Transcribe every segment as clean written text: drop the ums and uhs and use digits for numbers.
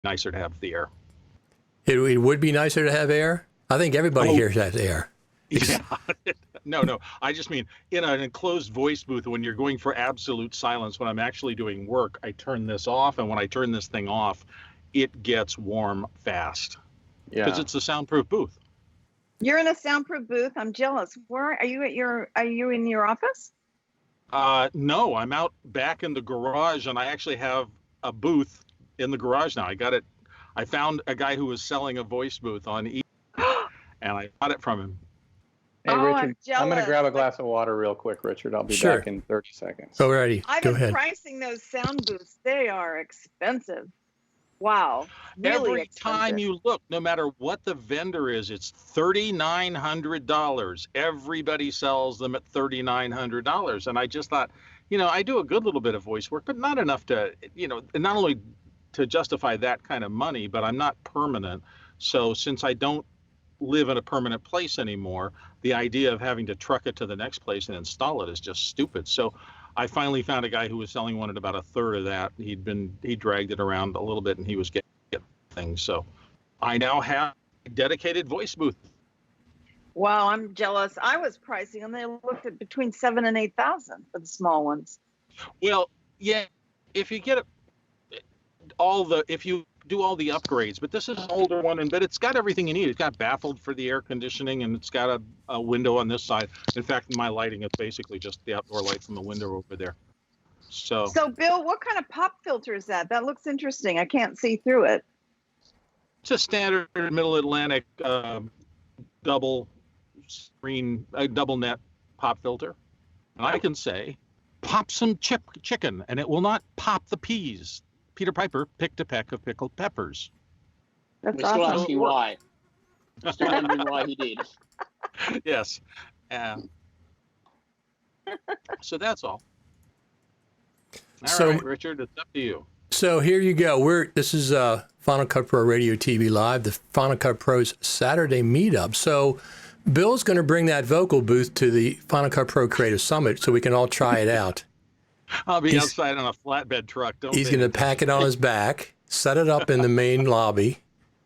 nicer to have the air. It would be nicer to have air. I think everybody here has air. Yeah. No. I just mean in an enclosed voice booth when you're going for absolute silence, when I'm actually doing work, I turn this off. And when I turn this thing off, it gets warm fast. Yeah. Because it's a soundproof booth. You're in a soundproof booth. I'm jealous. Where are you are you in your office? No, I'm out back in the garage, and I actually have a booth in the garage now. I found a guy who was selling a voice booth on eBay, and I bought it from him. Hey, Richard, I'm going to grab a jealous. glass of water real quick, Richard. I'll be Sure. back in 30 seconds. Alrighty, I've go been ahead. pricing those sound booths. They are expensive. Wow. Really Every expensive. time you look, no matter what the vendor is, it's $3,900. Everybody sells them at $3,900. And I just thought, I do a good little bit of voice work, but not enough to, not only to justify that kind of money, but I'm not permanent. So since I don't live in a permanent place anymore, the idea of having to truck it to the next place and install it is just stupid. So I finally found a guy who was selling one at about a third of that. He dragged it around a little bit, and he was getting things. So I now have a dedicated voice booth. Wow, I'm jealous. I was pricing them. They looked at between 7,000 and 8,000 for the small ones. Well, yeah, if you get if you do all the upgrades, but this is an older one, but it's got everything you need. It's got baffled for the air conditioning, and it's got a window on this side. In fact, my lighting is basically just the outdoor light from the window over there. So Bill, what kind of pop filter is that? That looks interesting. I can't see through it. it's a standard Middle Atlantic double net pop filter. And I can say, pop some chicken, and it will not pop the peas. Peter Piper picked a peck of pickled peppers. That's We're still awesome. asking why. Still wondering why he did. Yes. So that's all. All right, Richard, it's up to you. So here you go. This is Final Cut Pro Radio TV Live, the Final Cut Pros Saturday meetup. So Bill's going to bring that vocal booth to the Final Cut Pro Creative Summit so we can all try it out. I'll be outside on a flatbed truck. He's going to pack it on his back, set it up in the main lobby.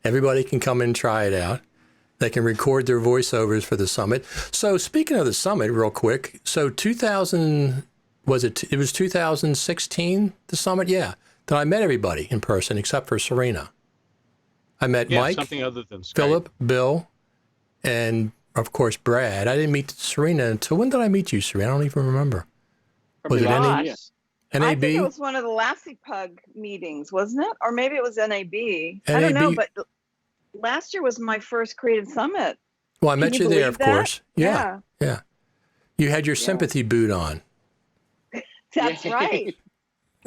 Everybody can come in and try it out. They can record their voiceovers for the summit. So speaking of the summit, real quick, so it was 2016, the summit? Yeah. Then I met everybody in person except for Serena. I met Mike, something other than Skype. Philip, Bill, and of course Brad. I didn't meet Serena until, when did I meet you, Serena? I don't even remember. Was it NAB? I think it was one of the Lassie Pug meetings, wasn't it? Or maybe it was NAB. I don't know, but last year was my first Creative Summit. Well, I met you there, of course. Yeah. You had your sympathy boot on. That's right.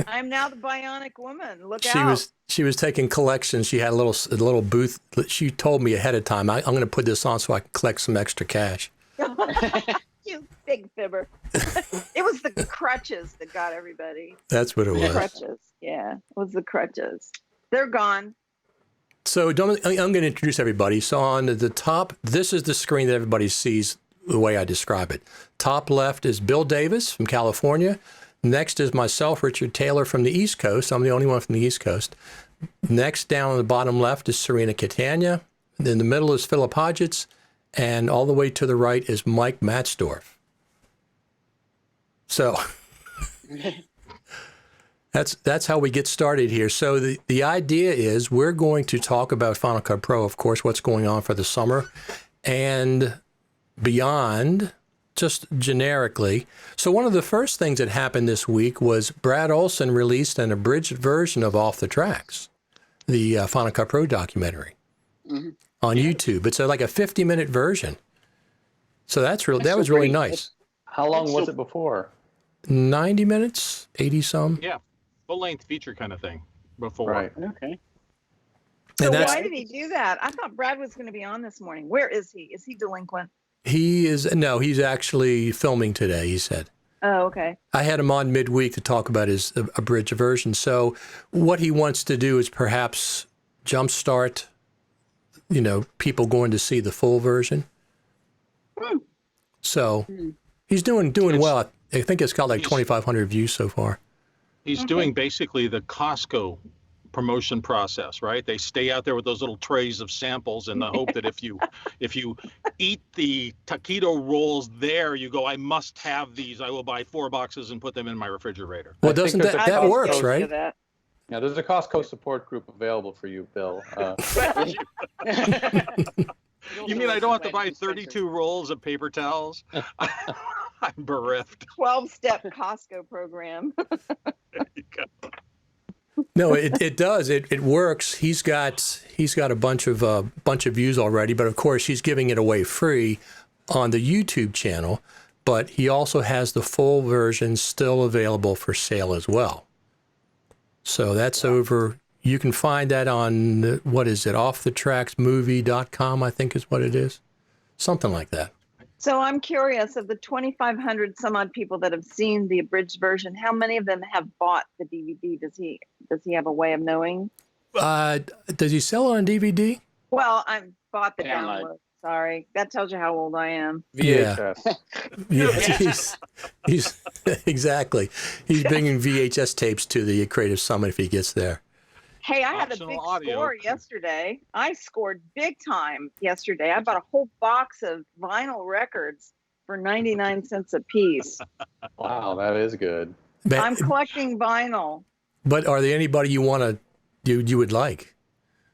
I'm now the bionic woman. Look out. She was taking collections. She had a little booth. She told me ahead of time, I'm going to put this on so I can collect some extra cash. You big fibber. It was the crutches that got everybody. That's what it was. The crutches. Yeah, it was the crutches. They're gone. So I'm going to introduce everybody. So on the top, this is the screen that everybody sees the way I describe it. Top left is Bill Davis from California. Next is myself, Richard Taylor, from the East Coast. I'm the only one from the East Coast. Next, down on the bottom left, is Serena Catania. In the middle is Philip Hodgetts. And all the way to the right is Mike Matzdorf. So that's how we get started here. So the idea is we're going to talk about Final Cut Pro, of course, what's going on for the summer and beyond, just generically. So one of the first things that happened this week was Brad Olson released an abridged version of Off the Tracks, the Final Cut Pro documentary on YouTube. It's like a 50-minute version. So that was really nice. How long was it before? 90 minutes, 80-some. Yeah, full-length feature kind of thing before. Right. Okay. So why did he do that? I thought Brad was going to be on this morning. Where is he? Is he delinquent? He's actually filming today, he said. Oh, okay. I had him on midweek to talk about his abridged version. So what he wants to do is perhaps jumpstart, people going to see the full version. So he's doing well. I think it's got like 2,500 views so far. He's doing basically the Costco promotion process, right? They stay out there with those little trays of samples in the hope that if you eat the taquito rolls there, you go, I must have these. I will buy 4 boxes and put them in my refrigerator. Well, doesn't that works, right? Yeah, there's a Costco support group available for you, Bill. You mean I don't have to buy 32 rolls of paper towels? I'm bereft. 12-step Costco program. There you go. No, it does. It works. He's got a bunch of views already, but of course he's giving it away free on the YouTube channel. But he also has the full version still available for sale as well. So that's over. You can find that on, what is it, offthetracksmovie.com, I think is what it is. Something like that. So I'm curious, of the 2,500 some odd people that have seen the abridged version, how many of them have bought the DVD? Does he have a way of knowing? Does he sell it on DVD? Well, I bought the download. Sorry. That tells you how old I am. VHS. Yeah, he's exactly. He's bringing VHS tapes to the Creative Summit if he gets there. Hey, I had a big score yesterday. I scored big time yesterday. I bought a whole box of vinyl records for 99 cents a piece. Wow, that is good. I'm collecting vinyl. But are there anybody you would like?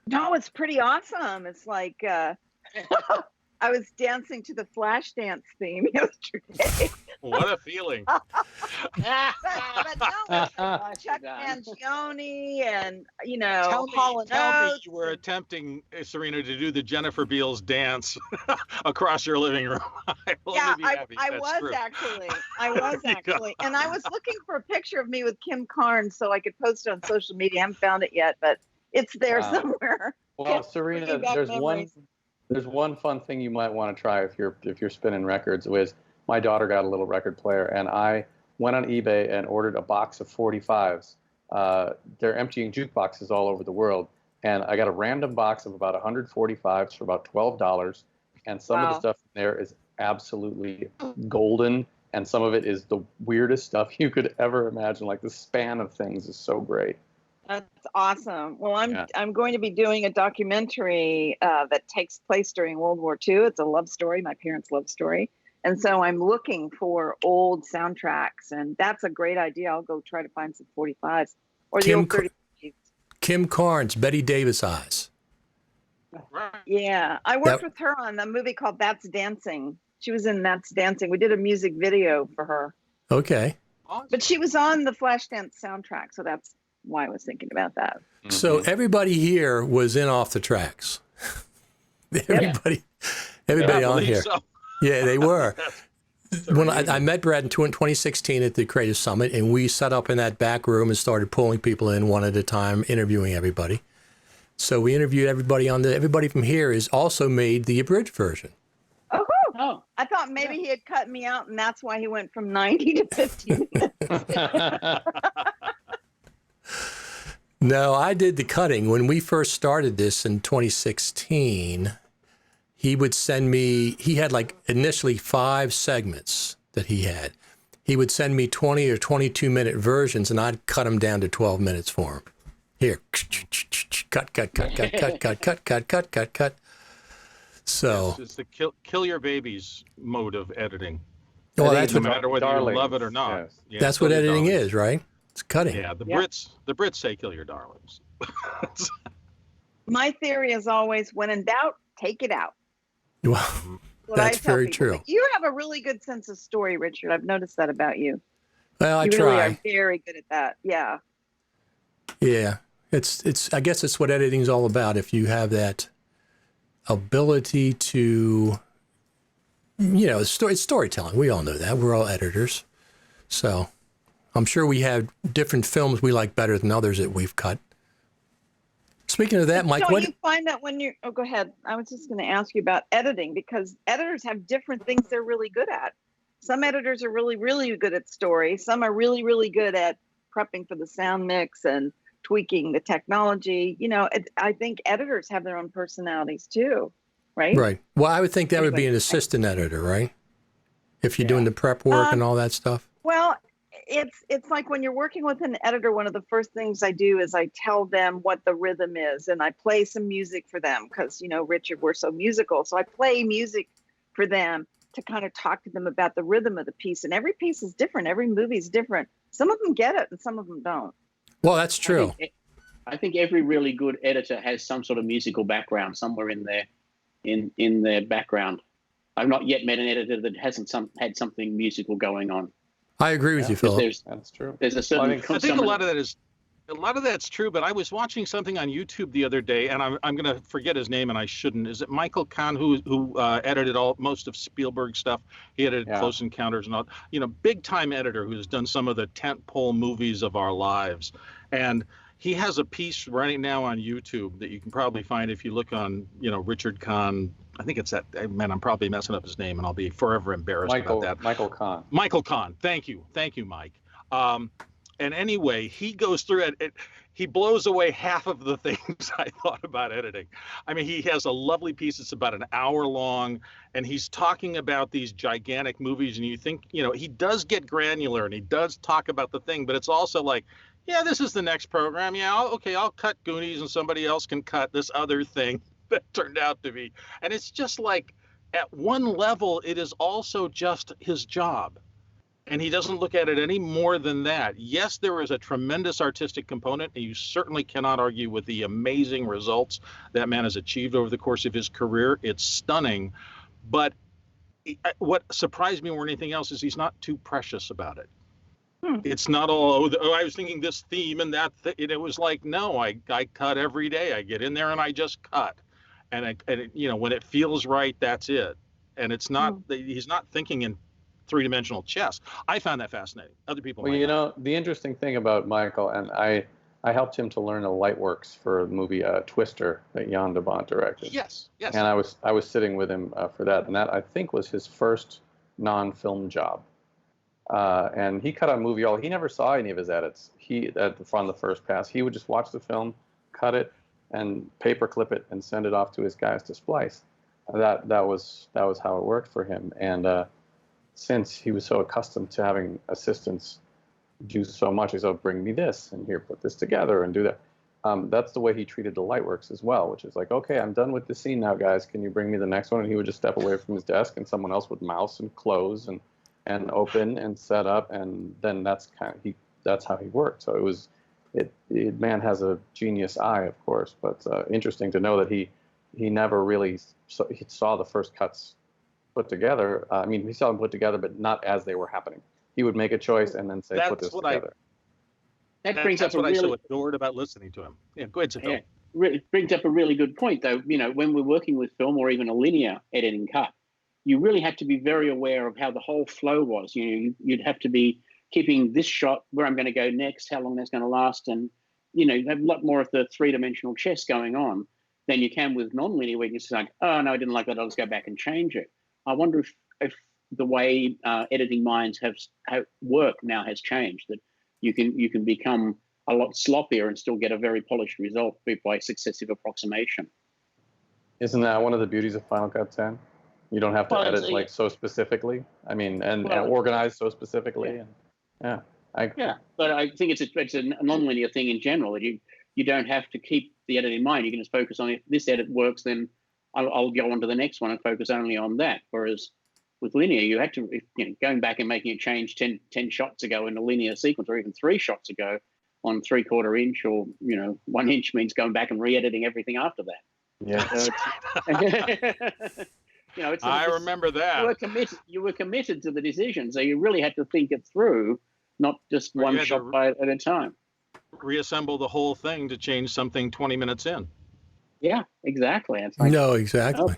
No, it's pretty awesome. It's like I was dancing to the Flashdance theme yesterday. What a feeling. but no, Chuck Mangione and, tell Hall & me Oates. you were attempting, Serena, to do the Jennifer Beals dance across your living room. I was actually. And I was looking for a picture of me with Kim Carnes so I could post it on social media. I haven't found it yet, but it's there somewhere. Well, Serena, there's one fun thing you might want to try if you're spinning records. Was my daughter got a little record player, and I went on eBay and ordered a box of 45s. They're emptying jukeboxes all over the world, and I got a random box of about 145s for about $12. And some of the stuff in there is absolutely golden, and some of it is the weirdest stuff you could ever imagine. Like the span of things is so great. That's awesome. Well, I'm going to be doing a documentary that takes place during World War II. It's a love story, my parents' love story. And so I'm looking for old soundtracks, and that's a great idea. I'll go try to find some 45s or the old 30s. Kim Carnes, Betty Davis Eyes. Yeah, I worked with her on a movie called That's Dancing. She was in That's Dancing. We did a music video for her. Okay. But she was on the Flashdance soundtrack, so that's why I was thinking about that. So everybody here was in Off the Tracks. Everybody on here. So. Yeah, they were. When I met Brad in 2016 at the Creative Summit, and we set up in that back room and started pulling people in one at a time, interviewing everybody. So we interviewed everybody everybody from here is also made the abridged version. Oh, I thought maybe he had cut me out, and that's why he went from 90 to 50 minutes. No, I did the cutting. When we first started this in 2016, he would send me, he had like initially 5 segments that he had. He would send me 20 or 22-minute versions, and I'd cut them down to 12 minutes for him. Here, cut. So it's the kill your babies mode of editing. Well, that's no matter whether you love it or not. Yes. Yeah, that's what editing is, right? It's cutting. Yeah, the Brits say kill your darlings. My theory is always, when in doubt, take it out. Well, that's very true. You have a really good sense of story, Richard. I've noticed that about you. Well, I try. You really are very good at that. Yeah. Yeah. It's. I guess it's what editing is all about. If you have that ability to, it's storytelling. We all know that. We're all editors. So I'm sure we have different films we like better than others that we've cut. Speaking of that, Mike, don't you find that when you're, go ahead. I was just going to ask you about editing, because editors have different things they're really good at. Some editors are really, really good at story. Some are really, really good at prepping for the sound mix and tweaking the technology. I think editors have their own personalities too, right? Right. Well, I would think that would be an assistant editor, right? If you're doing the prep work and all that stuff. Well, it's like when you're working with an editor, one of the first things I do is I tell them what the rhythm is, and I play some music for them because, you know, Richard, we're so musical. So I play music for them to kind of talk to them about the rhythm of the piece. And every piece is different. Every movie is different. Some of them get it and some of them don't. Well, that's true. I think every really good editor has some sort of musical background somewhere in their background. I've not yet met an editor that hasn't had something musical going on. I agree with you, Philip. That's true. There's a certain. I think a lot of that's true. But I was watching something on YouTube the other day, and I'm going to forget his name, and I shouldn't. Is it Michael Kahn who edited most of Spielberg stuff? He edited Close Encounters and all. You know, big time editor who's done some of the tentpole movies of our lives, and he has a piece right now on YouTube that you can probably find if you look on, you know, Richard Kahn. I think it's that, man, I'm probably messing up his name and I'll be forever embarrassed about that. Michael Kahn. Michael Kahn. Thank you, Mike. And anyway, he goes through it. He blows away half of the things I thought about editing. I mean, he has a lovely piece. It's about an hour long, and he's talking about these gigantic movies. And you think, you know, he does get granular and he does talk about the thing, but it's also like, yeah, this is the next program. Yeah, I'll cut Goonies and somebody else can cut this other thing that turned out to be. And it's just like, at one level, it is also just his job. And he doesn't look at it any more than that. Yes, there is a tremendous artistic component, and you certainly cannot argue with the amazing results that man has achieved over the course of his career. It's stunning. But what surprised me more than anything else is he's not too precious about it. It's not all, I was thinking this theme and that. It was like, no, I cut every day. I get in there and I just cut. And you know, when it feels right, that's it. And it's not, he's not thinking in three-dimensional chess. I found that fascinating. Other people Well, you know, the interesting thing about Michael, and I helped him to learn the Lightworks for the movie Twister that Jan de Bont directed. Yes. And I was sitting with him for that, and that I think was his first non-film job. And he cut a movie he never saw any of his edits. From the first pass, he would just watch the film, cut it, and paperclip it, and send it off to his guys to splice. That was how it worked for him. And since he was so accustomed to having assistants do so much, he said, "Bring me this, and here, put this together, and do that." That's the way he treated the Lightworks as well, which is like, "Okay, I'm done with the scene now, guys. Can you bring me the next one?" And he would just step away from his desk, and someone else would mouse and close and open and set up, and then that's how he worked. So man has a genius eye, of course, but interesting to know that he never really he saw the first cuts put together. I mean, he saw them put together, but not as they were happening. He would make a choice and then say, "Put this together." That brings up what I so adored about listening to him. Yeah, go ahead, Phil. Yeah, it brings up a really good point, though. You know, when we're working with film or even a linear editing cut, you really have to be very aware of how the whole flow was. You know, you'd have to be keeping this shot, where I'm going to go next, how long that's going to last, and, you know, you have a lot more of the three-dimensional chess going on than you can with non-linear, where you just like, "Oh, no, I didn't like that, I'll just go back and change it." I wonder if the way editing minds have work now has changed, that you can become a lot sloppier and still get a very polished result by successive approximation. Isn't that one of the beauties of Final Cut 10? You don't have to edit like so specifically. I mean, and organize so specifically. Yeah. But I think it's a non-linear thing in general. You don't have to keep the edit in mind. You can just focus on, if this edit works, then I'll go on to the next one and focus only on that. Whereas with linear, you had to, going back and making a change 10 shots ago in a linear sequence, or even 3 shots ago on 3/4 inch, or 1 inch, means going back and re-editing everything after that. Yeah. I remember that. You were committed to the decision, so you really had to think it through, not just one shot at a time. Reassemble the whole thing to change something 20 minutes in. Yeah, exactly. It's like, no, exactly.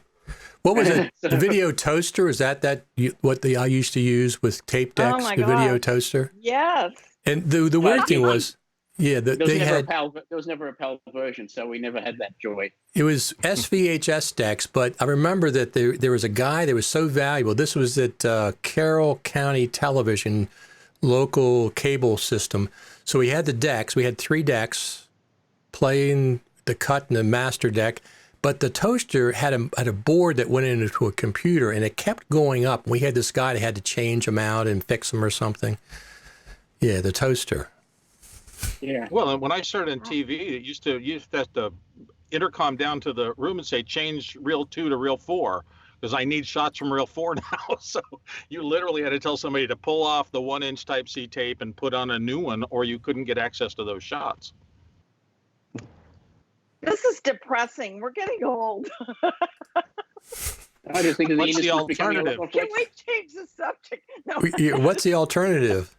What was it? The video toaster? Is that what I used to use with tape decks? Oh my God. Video toaster. Yes. And the weird thing was, there was never a PAL version, so we never had that joy. It was SVHS decks, but I remember that there was a guy that was so valuable. This was at Carroll County Television, local cable system. So we had the decks. We had 3 decks playing the cut and the master deck. But the toaster had a board that went into a computer, and it kept going up. We had this guy that had to change them out and fix them or something. Yeah, the toaster. Yeah. Well, and when I started in TV, you used to have to intercom down to the room and say, change reel 2 to reel 4, because I need shots from reel 4 now. So you literally had to tell somebody to pull off the 1-inch Type C tape and put on a new one, or you couldn't get access to those shots. This is depressing. We're getting old. I just think of the What's the industry's becoming a lot alternative? more Can flexible. we change the subject? No. What's the alternative?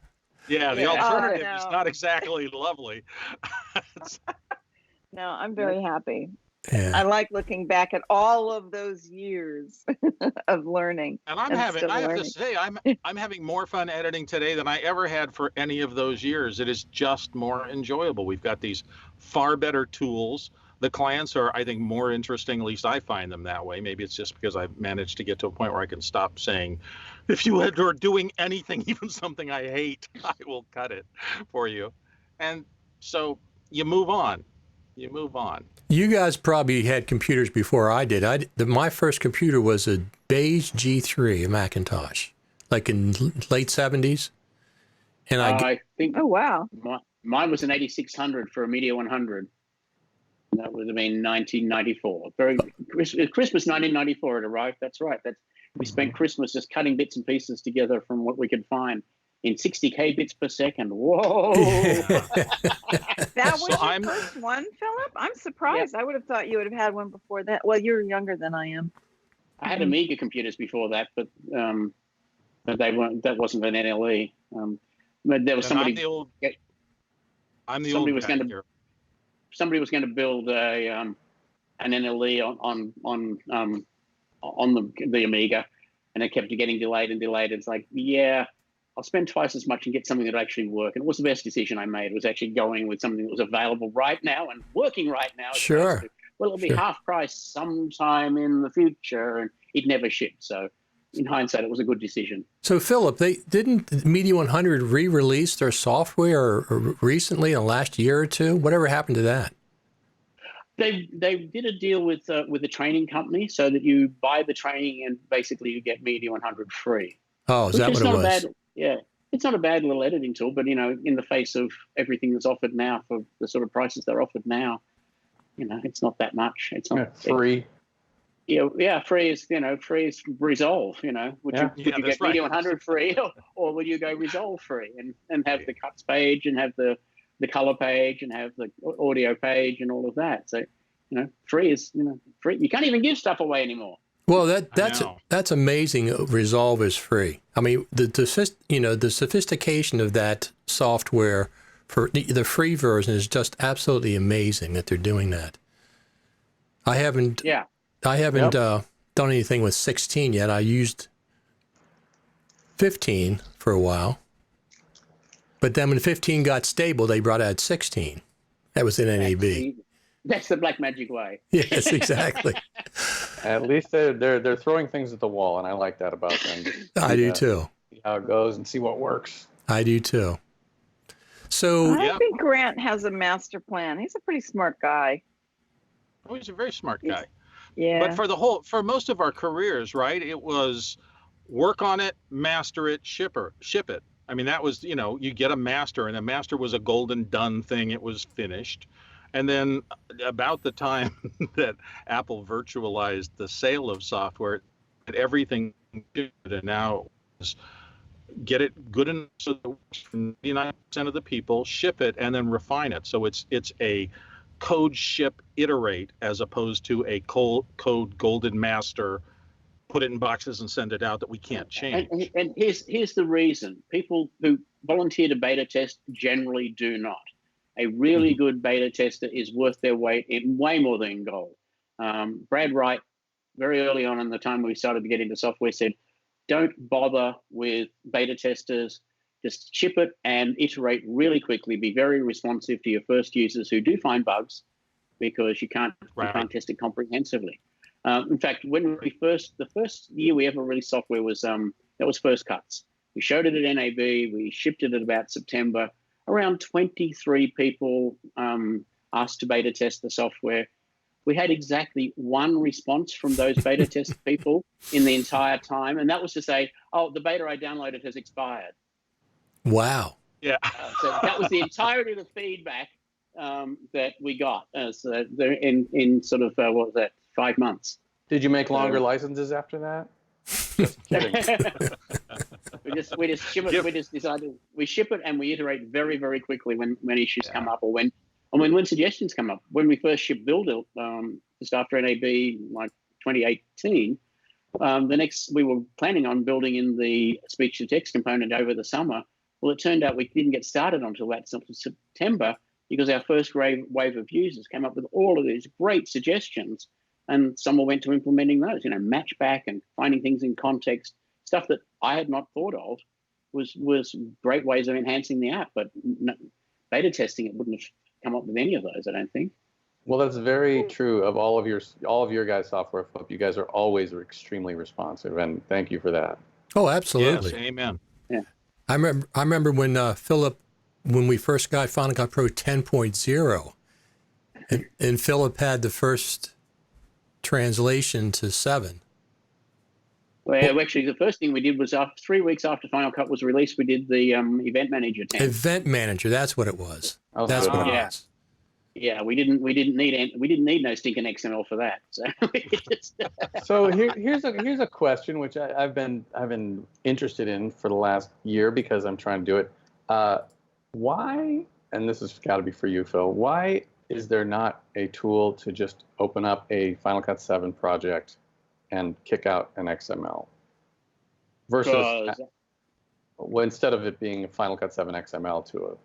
Yeah, the Yeah. alternative Oh, is no. not exactly lovely. No, I'm very happy. Yeah. I like looking back at all of those years of learning. And I have learning. to say, I'm having more fun editing today than I ever had for any of those years. It is just more enjoyable. We've got these far better tools. The clients are, I think, more interesting. At least I find them that way. Maybe it's just because I've managed to get to a point where I can stop saying, if you are doing anything, even something I hate, I will cut it for you. And so you move on. You move on. You guys probably had computers before I did. My first computer was a beige G3, a Macintosh, like in late 70s. And I think Oh, wow. mine was an 8600 for a Media 100. That would have been 1994. Christmas 1994 it arrived. That's right. We spent Christmas just cutting bits and pieces together from what we could find in 60K bits per second. Whoa! That was So your I'm- first one, Philip? I'm surprised. I would have thought you would have had one before that. Well, you're younger than I am. I had Amiga computers before that, but they weren't. That wasn't an NLE. But there was And somebody. I'm the old somebody old was guy going to here. somebody was going to build an NLE on the Amiga, and it kept getting delayed and delayed. It's like, yeah, I'll spend twice as much and get something that actually work. And it was the best decision I made. It was actually going with something that was available right now and working right now. as Sure. opposed to, well, it'll be half price sometime in the future, and it never shipped. So, in hindsight, it was a good decision. So, Philip, they didn't Media 100 re-release their software or recently in the last year or two? Whatever happened to that? They did a deal with the training company so that you buy the training and basically you get Media 100 free. Oh, is that what it was? It's not a bad little editing tool, but in the face of everything that's offered now for the sort of prices they're offered now, it's not that much. It's not free. Free is Resolve. Would you get that's Media right. 100 free, or would you go Resolve free and have the cuts page and have the color page and have the audio page and all of that? So, free is free. You can't even give stuff away anymore. Well, that's amazing. Resolve is free. I mean, the sophistication of that software for the free version is just absolutely amazing that they're doing that. I haven't done anything with 16 yet. I used 15 for a while, but then when 15 got stable, they brought out 16. That was in NAB. That's the black magic way. Yes, exactly. At least they're throwing things at the wall, and I like that about them. I do too. See how it goes and see what works. I do too. So I think Grant has a master plan. He's a pretty smart guy. Oh, he's a very smart guy. Yeah. But for most of our careers, right, it was work on it, master it, ship it. I mean, that was, you get a master, and a master was a golden done thing. It was finished. And then about the time that Apple virtualized the sale of software, everything did, and now get it good enough so that it works for 99% of the people, ship it, and then refine it. So it's a code ship iterate as opposed to a code golden master, put it in boxes and send it out that we can't change. And here's the reason. People who volunteer to beta test generally do not. A really good beta tester is worth their weight in way more than gold. Brad Wright, very early on in the time we started to get into software, said, don't bother with beta testers. Just ship it and iterate really quickly. Be very responsive to your first users who do find bugs, because you can't test it comprehensively. In fact, when the first year we ever released software was that was First Cuts. We showed it at NAB. We shipped it at about September. Around 23 people asked to beta test the software. We had exactly one response from those beta test people in the entire time, and that was to say, "Oh, the beta I downloaded has expired." Wow. Yeah. So that was the entirety of the feedback that we got. So in sort of what was that, 5 months. Did you make longer licenses after that? Just kidding. we just ship it. We just decided we ship it and we iterate very, very quickly when issues come up or when suggestions come up. When we first shipped Builder just after NAB like 2018, we were planning on building in the speech to text component over the summer. Well, it turned out we didn't get started until that September because our first wave of users came up with all of these great suggestions, and someone went to implementing those. Match back and finding things in context, stuff that I had not thought of was great ways of enhancing the app. But beta testing, it wouldn't have come up with any of those, I don't think. Well, that's very true of all of your guys' software flip. You guys are always extremely responsive, and thank you for that. Oh, absolutely. Yes, amen. Yeah. I remember when Philip, when we first got Final Cut Pro 10.0, and Philip had the first translation to 7. Well, actually, the first thing we did was 3 weeks after Final Cut was released, we did the Event Manager 10. Event Manager, that's what it was. That's what it yeah. was. Yeah, we didn't need no stinking XML for that. So So here's a question which I've been interested in for the last year because I'm trying to do it. Why, and this has got to be for you, Phil, why is there not a tool to just open up a Final Cut 7 project and kick out an XML versus instead of it being a Final Cut 7 XML to a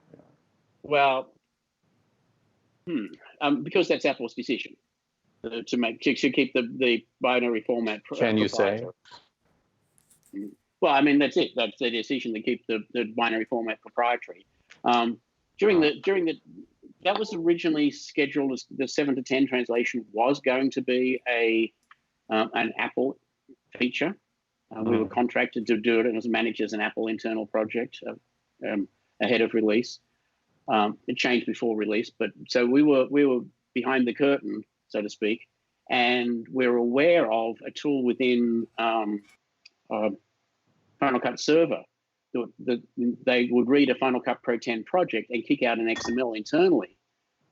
well, because that's Apple's decision to keep the binary format. Can you say? Well, I mean that's it. That's the decision to keep the binary format proprietary. That was originally scheduled as the 7 to 10 translation was going to be an Apple feature. We were contracted to do it and it was managed as an Apple internal project ahead of release. It changed before release, but so we were behind the curtain, so to speak, and we're aware of a tool within Final Cut Server that they would read a Final Cut Pro 10 project and kick out an XML internally.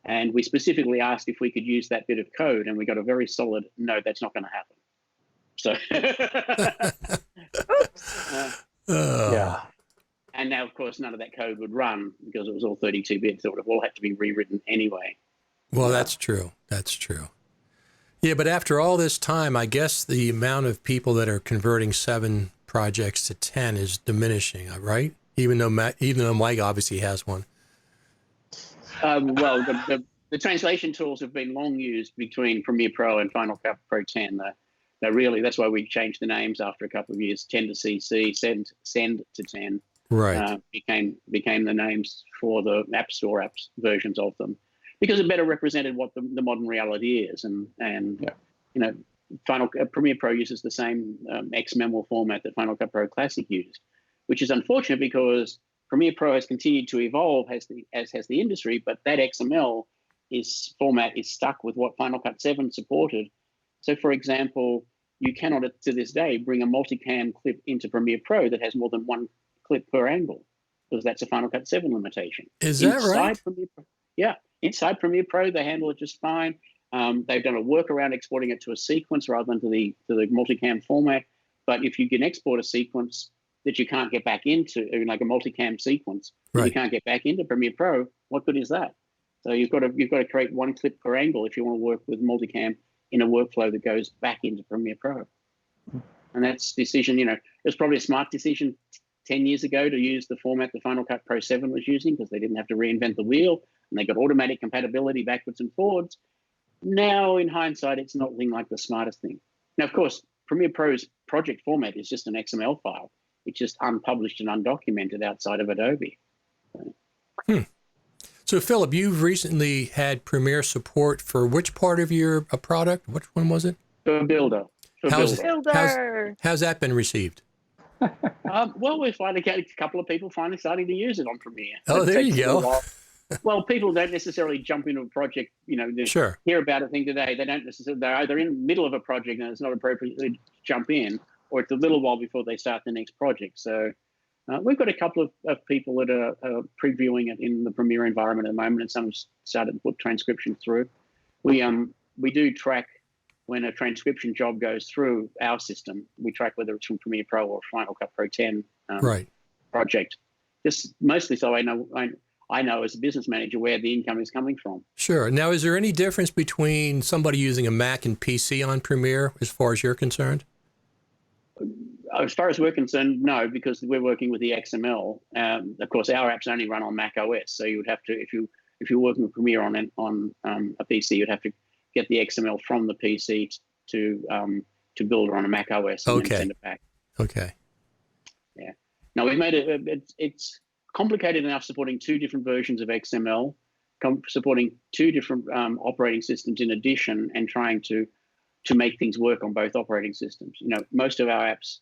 And we specifically asked if we could use that bit of code, and we got a very solid no, that's not going to happen. So, yeah. And now, of course, none of that code would run because it was all 32-bit, so it would have all had to be rewritten anyway. Well, that's true. That's true. Yeah, but after all this time, I guess the amount of people that are converting 7 projects to 10 is diminishing, right? Even though Mike obviously has one. Well, the translation tools have been long used between Premiere Pro and Final Cut Pro 10. That's why we changed the names after a couple of years. 10 to CC, send to 10. Right. Became the names for the App Store apps versions of them because it better represented what the modern reality is. And Premiere Pro uses the same XML format that Final Cut Pro Classic used, which is unfortunate because Premiere Pro has continued to evolve as has the industry, but that XML format is stuck with what Final Cut 7 supported. So, for example, you cannot to this day bring a multicam clip into Premiere Pro that has more than one clip per angle because that's a Final Cut 7 limitation. Is that right? Inside Premiere Pro, they handle it just fine. They've done a workaround exporting it to a sequence rather than to the multicam format. But if you can export a sequence that you can't get back into, like a multicam sequence, that you can't get back into Premiere Pro, what good is that? So you've got to create one clip per angle if you want to work with multicam in a workflow that goes back into Premiere Pro. And that's decision, it was probably a smart decision 10 years ago to use the format the Final Cut Pro 7 was using because they didn't have to reinvent the wheel and they got automatic compatibility backwards and forwards. Now, in hindsight, it's not like the smartest thing. Now, of course, Premiere Pro's project format is just an XML file. It's just unpublished and undocumented outside of Adobe. So, Philip, you've recently had Premiere support for which part of your product? Which one was it? For Builder. How's that been received? Well, we're finally getting a couple of people finally starting to use it on Premiere. Oh, there you go. Well, people don't necessarily jump into a project, Sure. Hear about a thing today. They don't necessarily, they're either in the middle of a project and it's not appropriate to jump in, or it's a little while before they start the next project. So We've got a couple of people that are previewing it in the Premiere environment at the moment, and some have started to put transcription through. We do track when a transcription job goes through our system. We track whether it's from Premiere Pro or Final Cut Pro 10 project. Just mostly so I know as a business manager where the income is coming from. Sure. Now, is there any difference between somebody using a Mac and PC on Premiere as far as you're concerned? As far as we're concerned, no, because we're working with the XML. Of course, our apps only run on Mac OS, so you would have to, if you're working with Premiere on a PC, you'd have to get the XML from the PC to build it on a Mac OS and then send it back. Okay. Yeah. Now we've made it's complicated enough supporting two different versions of XML, supporting two different operating systems in addition, and trying to make things work on both operating systems. Most of our apps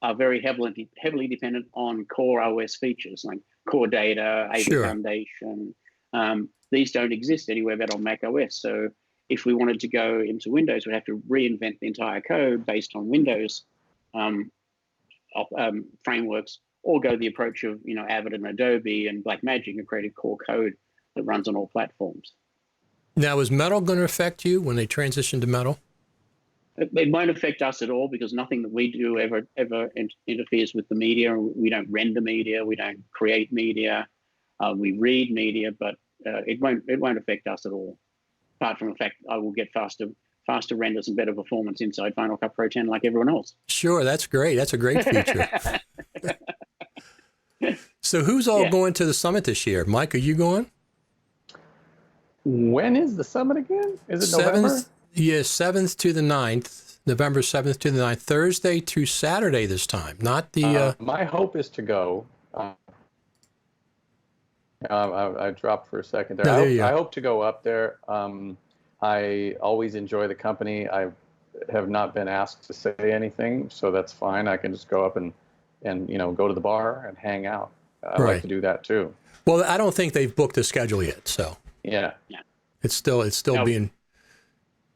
are very heavily dependent on core OS features like core data, AV Foundation. These don't exist anywhere but on Mac OS. So if we wanted to go into Windows, we'd have to reinvent the entire code based on Windows frameworks, or go the approach of Avid and Adobe and Blackmagic and create a core code that runs on all platforms. Now, is Metal going to affect you when they transition to Metal? It won't affect us at all, because nothing that we do ever interferes with the media. We don't render media, we don't create media, we read media, but it won't affect us at all. Apart from the fact I will get faster renders and better performance inside Final Cut Pro 10 like everyone else. Sure, that's great. That's a great feature. So who's all going to the summit this year? Mike, are you going? When is the summit again? Is it November? Yes, 7th to the 9th, November 7th to the 9th, Thursday through Saturday this time, not the... My hope is to go. I dropped for a second there. No, I hope to go up there. I always enjoy the company. I have not been asked to say anything, so that's fine. I can just go up and go to the bar and hang out. I like to do that too. Well, I don't think they've booked the schedule yet, so... Yeah. It's still being...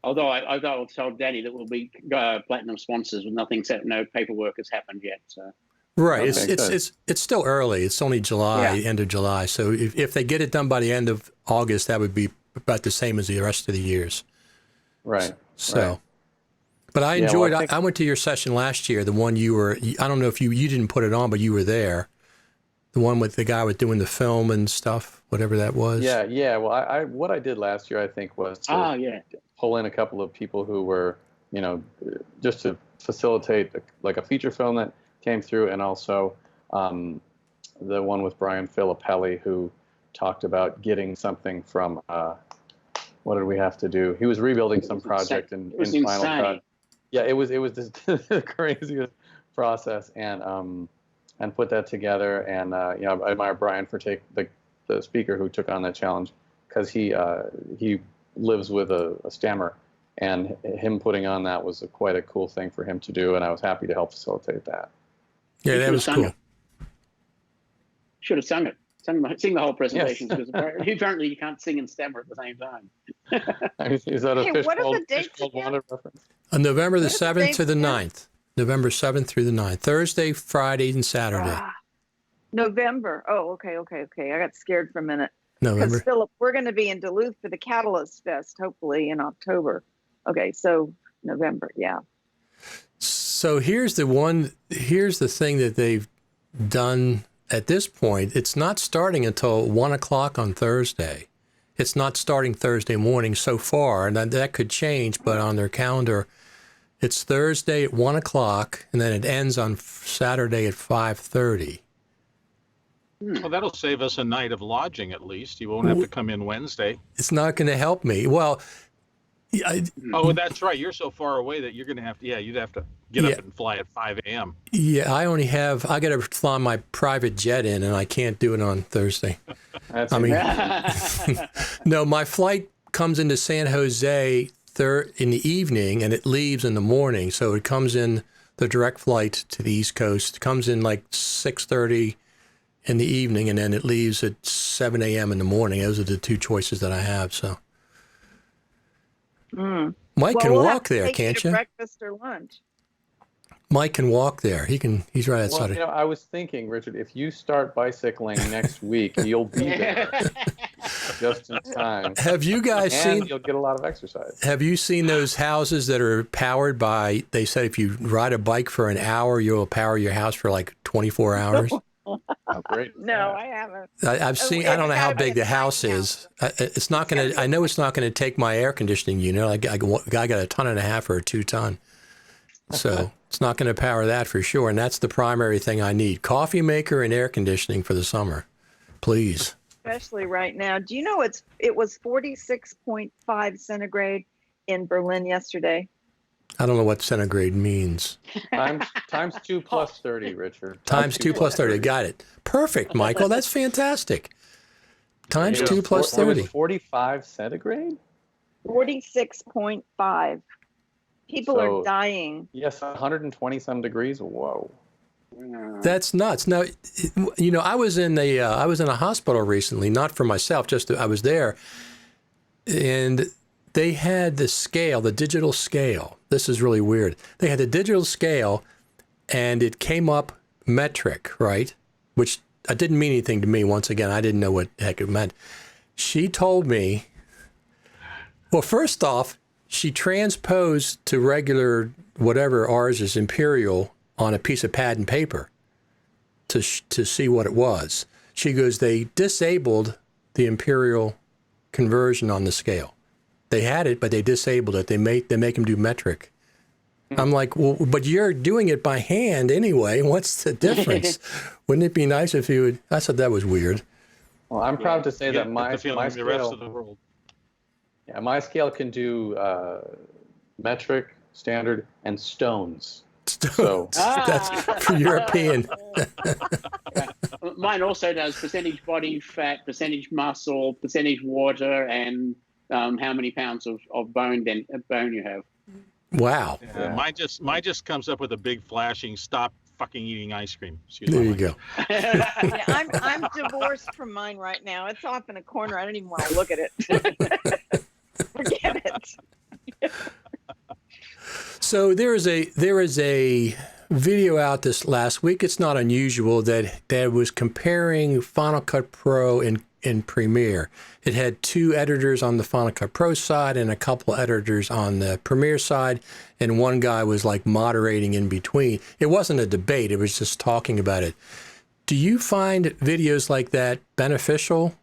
Although I told Danny that we'll be platinum sponsors with nothing set, no paperwork has happened yet. So right, it's still early. It's only July, end of July. So if they get it done by the end of August, that would be about the same as the rest of the years. Right. So, but I enjoyed. I went to your session last year. The one you were. I don't know if you didn't put it on, but you were there. The one with the guy with doing the film and stuff, whatever that was. Yeah. Well, what I did last year, I think, was to pull in a couple of people who were, just to facilitate a feature film that came through, and also the one with Brian Filippelli, who talked about getting something from what did we have to do? He was rebuilding some project in Final Cut. Yeah, it was the craziest process, and put that together. And I admire Brian for the speaker who took on that challenge, because he lives with a stammer, and him putting on that was quite a cool thing for him to do, and I was happy to help facilitate that. Yeah, that was cool. Should have sung it. Sing the whole presentation, because apparently you can't sing and stammer at the same time. Is that a what are the dates again? reference? On November the 7th to the 9th. November 7th through the 9th. Thursday, Friday, and Saturday. November. Oh, okay. I got scared for a minute. November. Because, Philip, we're going to be in Duluth for the Catalyst Fest, hopefully in October. Okay, so November, yeah. So here's the thing that they've done at this point. It's not starting until 1 o'clock on Thursday. It's not starting Thursday morning so far, and that could change, but on their calendar, it's Thursday at 1 o'clock, and then it ends on Saturday at 5:30. Well, that'll save us a night of lodging at least. You won't have to come in Wednesday. It's not going to help me. Well, oh, that's right. You're so far away that you're going to have to, you'd have to get up and fly at 5 a.m. Yeah, I got to fly my private jet in, and I can't do it on Thursday. No, my flight comes into San Jose in the evening, and it leaves in the morning. So it comes in the direct flight to the East Coast. It comes in like 6:30 in the evening, and then it leaves at 7 a.m. in the morning. Those are the two choices that I have. So Mike can walk there, can't you? Breakfast or lunch. Mike can walk there. He's right outside. Well, I was thinking, Richard, if you start bicycling next week, you'll be there just in time. Have you guys seen? You'll get a lot of exercise. Have you seen those houses that are powered by? They said if you ride a bike for an hour, you'll power your house for like 24 hours. Oh, great! No, I haven't. I've seen. I don't know how big the house is. It's not going to. I know it's not going to take my air conditioning unit. I got a 1.5 tons or a 2 ton. So it's not going to power that for sure. And that's the primary thing I need. Coffee maker and air conditioning for the summer. Please. Especially right now. Do you know it was 46.5 centigrade in Berlin yesterday? I don't know what centigrade means. Times 2 plus 30, Richard. Times 2 plus 30. Got it. Perfect, Michael. That's fantastic. Times 2 plus 30. It was 45 centigrade? 46.5. People are dying. Yes, 120 some degrees. Whoa. That's nuts. Now, I was in a hospital recently, not for myself, just I was there, and they had the digital scale. This is really weird. They had the digital scale, and it came up metric, right? Which didn't mean anything to me. Once again, I didn't know what the heck it meant. She told me, well, first off, she transposed to regular, whatever ours is, imperial, on a piece of pad and paper to see what it was. She goes, they disabled the imperial conversion on the scale. They had it, but they disabled it. They make them do metric. I'm like, well, but you're doing it by hand anyway. What's the difference? Wouldn't it be nice if you would? I said that was weird. Well, I'm proud to say that my scale, the rest of the world. Yeah, my scale can do metric, standard, and stones. So that's European. Mine also does percentage body fat, percentage muscle, percentage water, and how many pounds of bone you have. Wow. Yeah. Mine just comes up with a big flashing "Stop fucking eating ice cream." There you go. Yeah, I'm divorced from mine right now. It's off in a corner. I don't even want to look at it. Forget it. So there is a video out this last week. It's not unusual that was comparing Final Cut Pro and Premiere. It had 2 editors on the Final Cut Pro side and a couple editors on the Premiere side, and one guy was like moderating in between. It wasn't a debate. It was just talking about it. Do you find videos like that beneficial?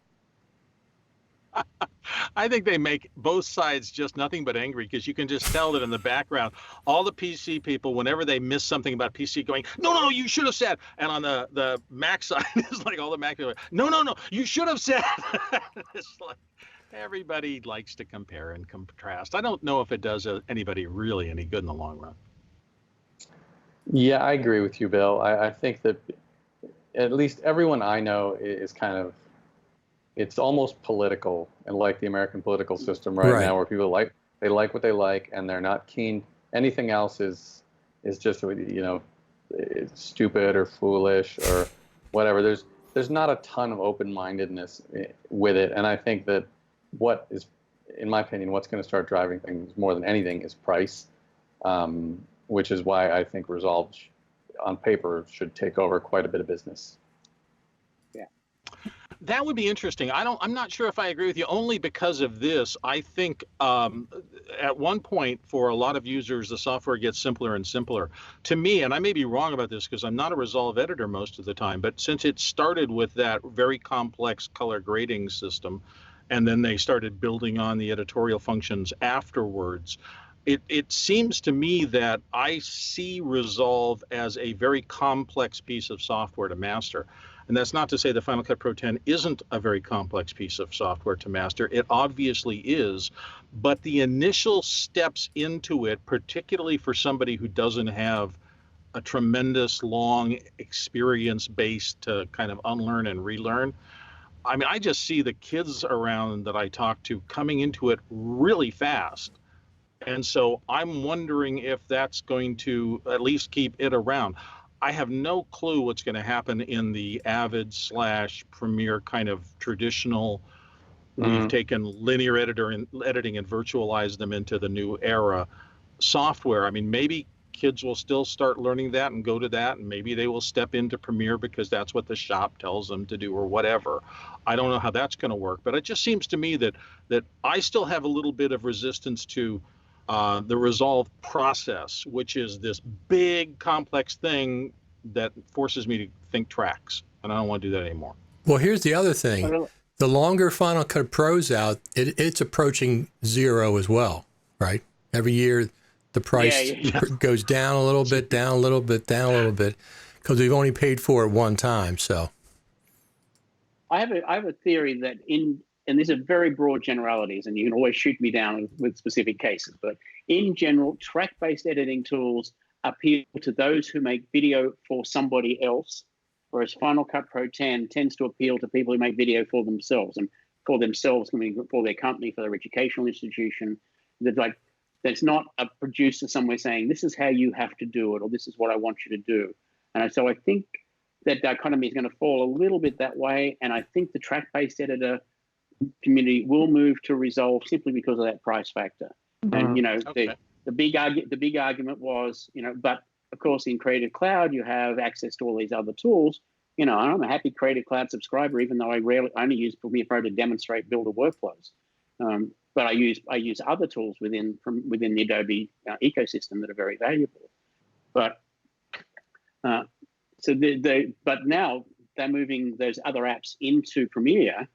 I think they make both sides just nothing but angry, because you can just tell that in the background, all the PC people, whenever they miss something about PC, going, no, you should have said. And on the Mac side, it's like all the Mac people, no, you should have said. It's like everybody likes to compare and contrast. I don't know if it does anybody really any good in the long run. Yeah, I agree with you, Bill. I think that at least everyone I know is kind of, it's almost political, and like the American political system right now, where people like what they like, and they're not keen. Anything else is just, it's stupid or foolish or whatever. There's not a ton of open-mindedness with it, and I think that what is, in my opinion, what's going to start driving things more than anything is price, which is why I think Resolve on paper should take over quite a bit of business. That would be interesting. I'm not sure if I agree with you, only because of this. I think at one point, for a lot of users, the software gets simpler and simpler. To me, and I may be wrong about this because I'm not a Resolve editor most of the time, but since it started with that very complex color grading system, and then they started building on the editorial functions afterwards, it seems to me that I see Resolve as a very complex piece of software to master. And that's not to say the Final Cut Pro 10 isn't a very complex piece of software to master. It obviously is, but the initial steps into it, particularly for somebody who doesn't have a tremendous long experience base to kind of unlearn and relearn, I mean, I just see the kids around that I talk to coming into it really fast. And so I'm wondering if that's going to at least keep it around. I have no clue what's going to happen in the Avid / Premiere kind of traditional. We've taken linear editing and virtualized them into the new era software. I mean, maybe kids will still start learning that and go to that, and maybe they will step into Premiere because that's what the shop tells them to do or whatever. I don't know how that's going to work, but it just seems to me that I still have a little bit of resistance to the Resolve process, which is this big complex thing that forces me to think tracks, and I don't want to do that anymore. Well, here's the other thing. The longer Final Cut Pro's out, it's approaching zero as well, right? Every year the price goes down a little bit, down a little bit, down a little bit, because we've only paid for it one time. So I have a theory that and these are very broad generalities, and you can always shoot me down with specific cases, but in general, track-based editing tools appeal to those who make video for somebody else, whereas Final Cut Pro 10 tends to appeal to people who make video for themselves, and for themselves, I mean, for their company, for their educational institution. There's not a producer somewhere saying, this is how you have to do it, or this is what I want you to do. And so I think that dichotomy is going to fall a little bit that way, and I think the track-based editor community will move to Resolve simply because of that price factor. And the big argument was, but of course in Creative Cloud you have access to all these other tools. I'm a happy Creative Cloud subscriber, even though I only use Premiere Pro to demonstrate builder workflows. But I use other tools within the Adobe ecosystem that are very valuable. But but now they're moving those other apps into Premiere.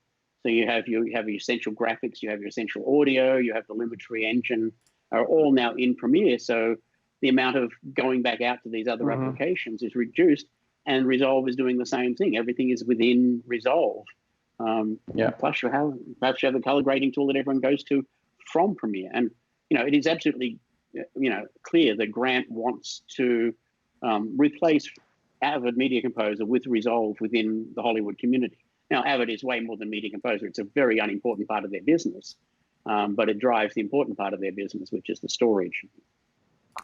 So you have your essential graphics, you have your essential audio, you have the Lumetri engine, are all now in Premiere. So the amount of going back out to these other applications is reduced, and Resolve is doing the same thing. Everything is within Resolve. Plus you have the color grading tool that everyone goes to from Premiere. And, it is absolutely, clear that Grant wants to replace Avid Media Composer with Resolve within the Hollywood community. Now, Avid is way more than Media Composer. It's a very unimportant part of their business, but it drives the important part of their business, which is the storage.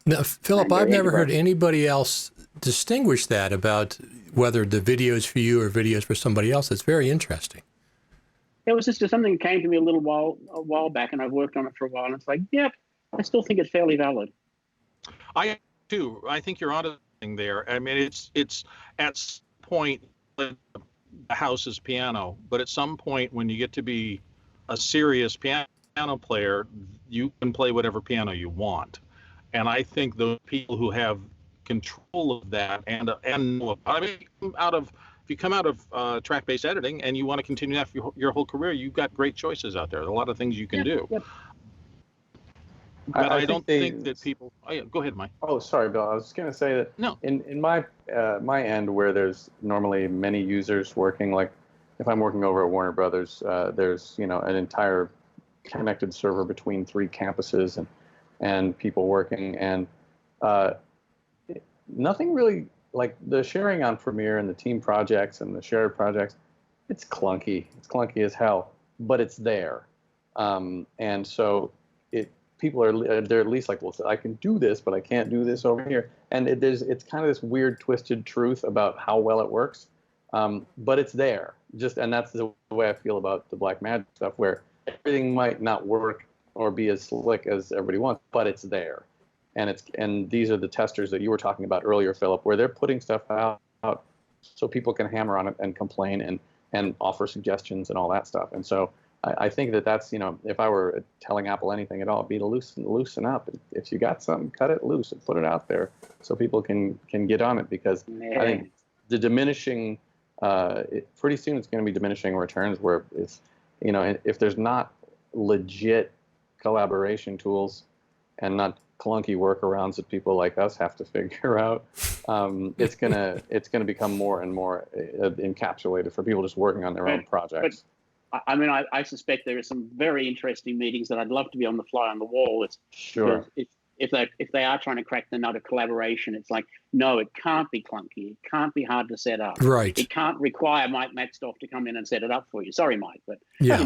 Now, Philip, I've never heard anybody else distinguish that about whether the video is for you or video is for somebody else. It's very interesting. It was just something that came to me a while back, and I've worked on it for a while, and it's like, yep, I still think it's fairly valid. I do. I think you're onto something there. I mean, it's at some point the house is piano, but at some point when you get to be a serious piano player, you can play whatever piano you want. And I think those people who have control of that and if you come out of track-based editing and you want to continue that for your whole career, you've got great choices out there. There are a lot of things you can do. Yep. But I don't think that people. Oh, yeah, go ahead, Mike. Oh, sorry, Bill. I was just going to say that no. in my end, where there's normally many users working, like if I'm working over at Warner Brothers, there's an entire connected server between 3 campuses and people working, and nothing really like the sharing on Premiere and the team projects and the shared projects. It's clunky. It's clunky as hell, but it's there, and so people they're at least like, well, I can do this, but I can't do this over here, and it's kind of this weird twisted truth about how well it works, but it's there. And that's the way I feel about the Blackmagic stuff, where everything might not work or be as slick as everybody wants, but it's there. And these are the testers that you were talking about earlier, Philip, where they're putting stuff out so people can hammer on it and complain and offer suggestions and all that stuff. And so I think that's, if I were telling Apple anything at all, it'd be to loosen up. If you got something, cut it loose and put it out there so people can get on it, because I think the diminishing, pretty soon it's going to be diminishing returns, where it's, if there's not legit collaboration tools and not clunky workarounds that people like us have to figure out, it's gonna become more and more encapsulated for people just working on their own projects. But, I mean, I suspect there are some very interesting meetings that I'd love to be on the fly on the wall. It's sure. If they are trying to crack the nut of collaboration, it's like, no, it can't be clunky. It can't be hard to set up. Right. It can't require Mike Maxtoff to come in and set it up for you. Sorry, Mike, but yeah.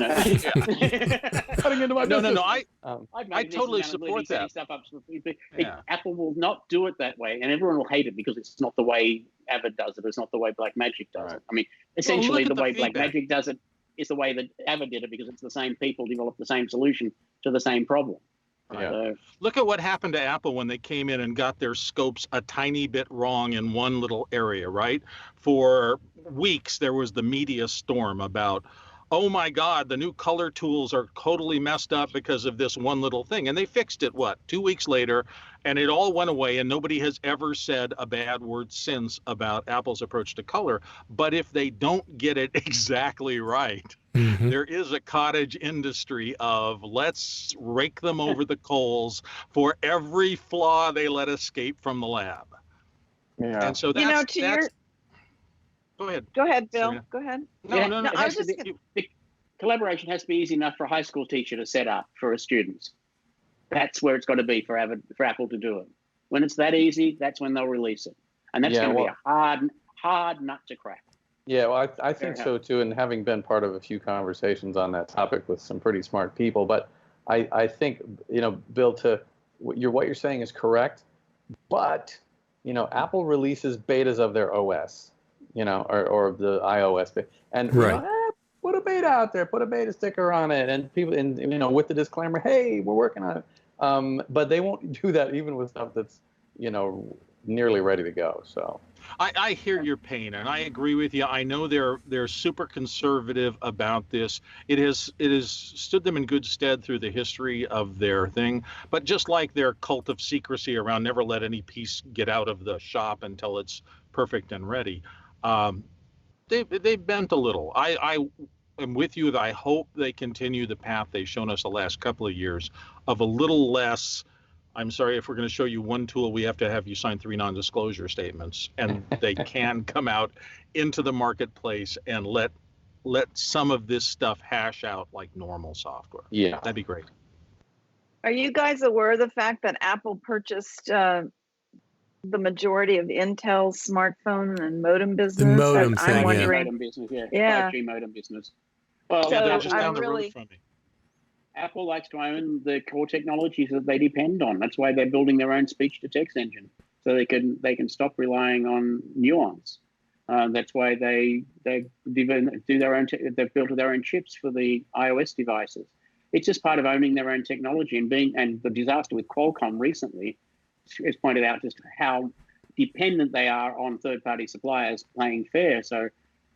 Cutting into my business. No. I totally support that. Stuff up. Apple will not do it that way, and everyone will hate it because it's not the way Avid does it. It's not the way Blackmagic does it. I mean, essentially, the way Blackmagic does it is the way that Avid did it, because it's the same people develop the same solution to the same problem. Yeah. So, Look at what happened to Apple when they came in and got their scopes a tiny bit wrong in one little area, right? For weeks, there was the media storm about, oh my God, the new color tools are totally messed up because of this one little thing. And they fixed it, 2 weeks later, and it all went away. And nobody has ever said a bad word since about Apple's approach to color. But if they don't get it exactly right, there is a cottage industry of let's rake them over the coals for every flaw they let escape from the lab. Yeah. And so go ahead. Go ahead, Bill. Serena. Go ahead. No, it I has was to just be, the collaboration has to be easy enough for a high school teacher to set up for a student. That's where it's got to be for Apple to do it. When it's that easy, that's when they'll release it, and that's going to be a hard nut to crack. Yeah, well, I think so too, and having been part of a few conversations on that topic with some pretty smart people. But I think, Bill, what you're saying is correct. But, Apple releases betas of their OS, or the iOS. And, put a beta out there, put a beta sticker on it. And people, with the disclaimer, hey, we're working on it. But they won't do that even with stuff that's, nearly ready to go. So I hear your pain, and I agree with you. I know they're super conservative about this. It has stood them in good stead through the history of their thing. But just like their cult of secrecy around never let any piece get out of the shop until it's perfect and ready, they've bent a little. I am with you that I hope they continue the path they've shown us the last couple of years of a little less. I'm sorry, if we're going to show you one tool, we have to have you sign 3 non-disclosure statements, and they can come out into the marketplace and let some of this stuff hash out like normal software. Yeah, that'd be great. Are you guys aware of the fact that Apple purchased the majority of Intel's smartphone and modem business? The modem I'm thing, wondering. Modem business, Yeah. 5G modem business. Well, Yeah, So they're just I'm down the really- road from me. Apple likes to own the core technologies that they depend on. That's why they're building their own speech-to-text engine, so they can stop relying on nuance. That's why they do their own. They've built their own chips for the iOS devices. It's just part of owning their own technology and the disaster with Qualcomm recently has pointed out just how dependent they are on third-party suppliers playing fair. So,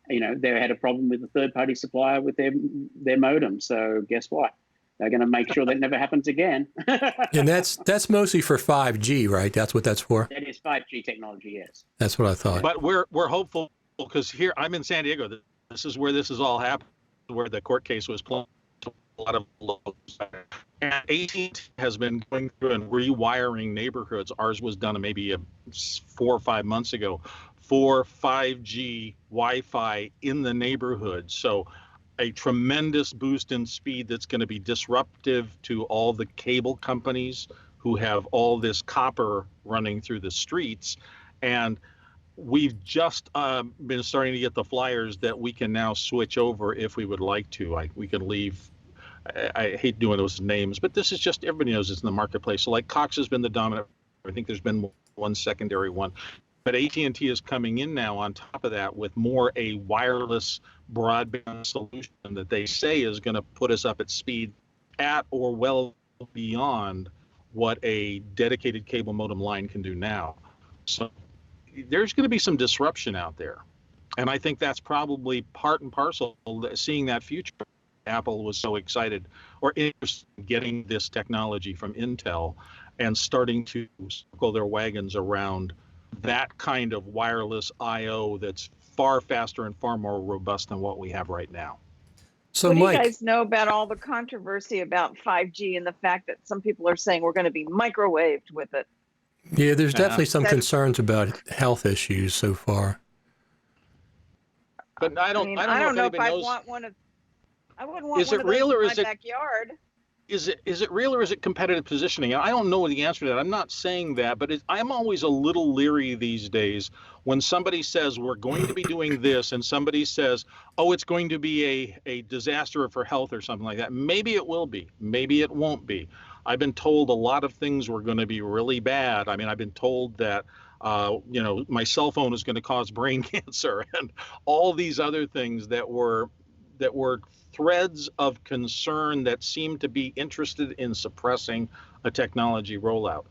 they had a problem with the third-party supplier with their modem. So guess what? They're going to make sure that never happens again. And that's mostly for 5G, right? That's what that's for? That is 5G technology, yes. That's what I thought. But we're hopeful because here I'm in San Diego. This is where this is all happened, where the court case was playing a lot of lows. And AT&T has been going through and rewiring neighborhoods. Ours was done maybe 4 or 5 months ago for 5G Wi-Fi in the neighborhood. So a tremendous boost in speed that's going to be disruptive to all the cable companies who have all this copper running through the streets. And we've just been starting to get the flyers that we can now switch over if we would like to. We can leave. I hate doing those names, but this is just, everybody knows it's in the marketplace. So like Cox has been the dominant. I think there's been one secondary one. But AT&T is coming in now on top of that with more a wireless broadband solution that they say is going to put us up at speed at or well beyond what a dedicated cable modem line can do now. So there's going to be some disruption out there. And I think that's probably part and parcel seeing that future. Apple was so excited or interested in getting this technology from Intel and starting to circle their wagons around that kind of wireless I/O that's far faster and far more robust than what we have right now. So, what do Mike, you guys know about all the controversy about 5G and the fact that some people are saying we're going to be microwaved with it? yeah, there's definitely some concerns about health issues so far. But I don't know if I knows. want one of. I wouldn't want Is one it of those real or in is my it- backyard. Is it real or is it competitive positioning? And I don't know the answer to that. I'm not saying that, but I'm always a little leery these days when somebody says we're going to be doing this and somebody says, oh, it's going to be a disaster for health or something like that. Maybe it will be. Maybe it won't be. I've been told a lot of things were going to be really bad. I mean, I've been told that my cell phone is going to cause brain cancer and all these other things that were threads of concern that seem to be interested in suppressing a technology rollout.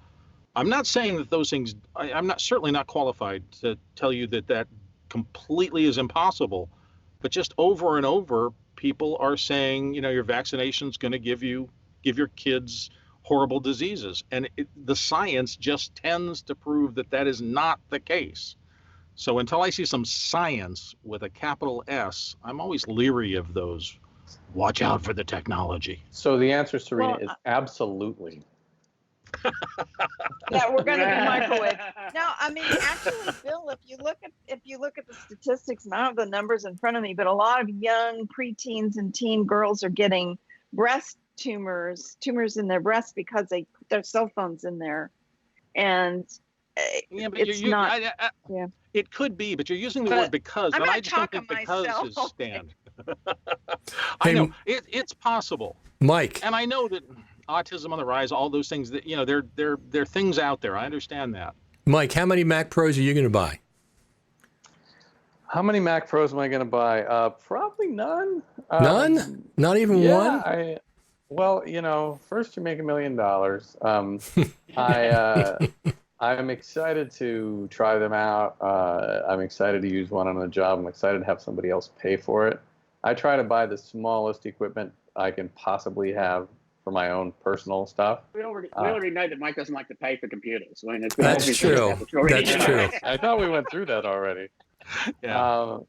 I'm not saying that those things, I'm not certainly not qualified to tell you that that completely is impossible, but just over and over, people are saying, your vaccination's going to give your kids horrible diseases. And the science just tends to prove that that is not the case. So until I see some science with a capital S, I'm always leery of those. Watch out for the technology. So the answer, Serena, is absolutely. Yeah, we're going to be microwave. No, I mean, actually, Bill, if you look at the statistics, and I don't have the numbers in front of me, but a lot of young preteens and teen girls are getting breast tumors in their breasts because they put their cell phones in there, and it's not. Yeah. It could be, but you're using the word because, but I just don't think because is stand. I know it's possible, Mike, and I know that autism on the rise, all those things that they're things out there. I understand that. Mike, how many Mac Pros are you going to buy? How many Mac Pros am I going to buy? Probably none. None? Not even one? Well, first you make $1 million. I'm excited to try them out. I'm excited to use one on a job. I'm excited to have somebody else pay for it. I try to buy the smallest equipment I can possibly have for my own personal stuff. We already know that Mike doesn't like to pay for computers. I mean, that's true. That's true. I thought we went through that already. Yeah. No,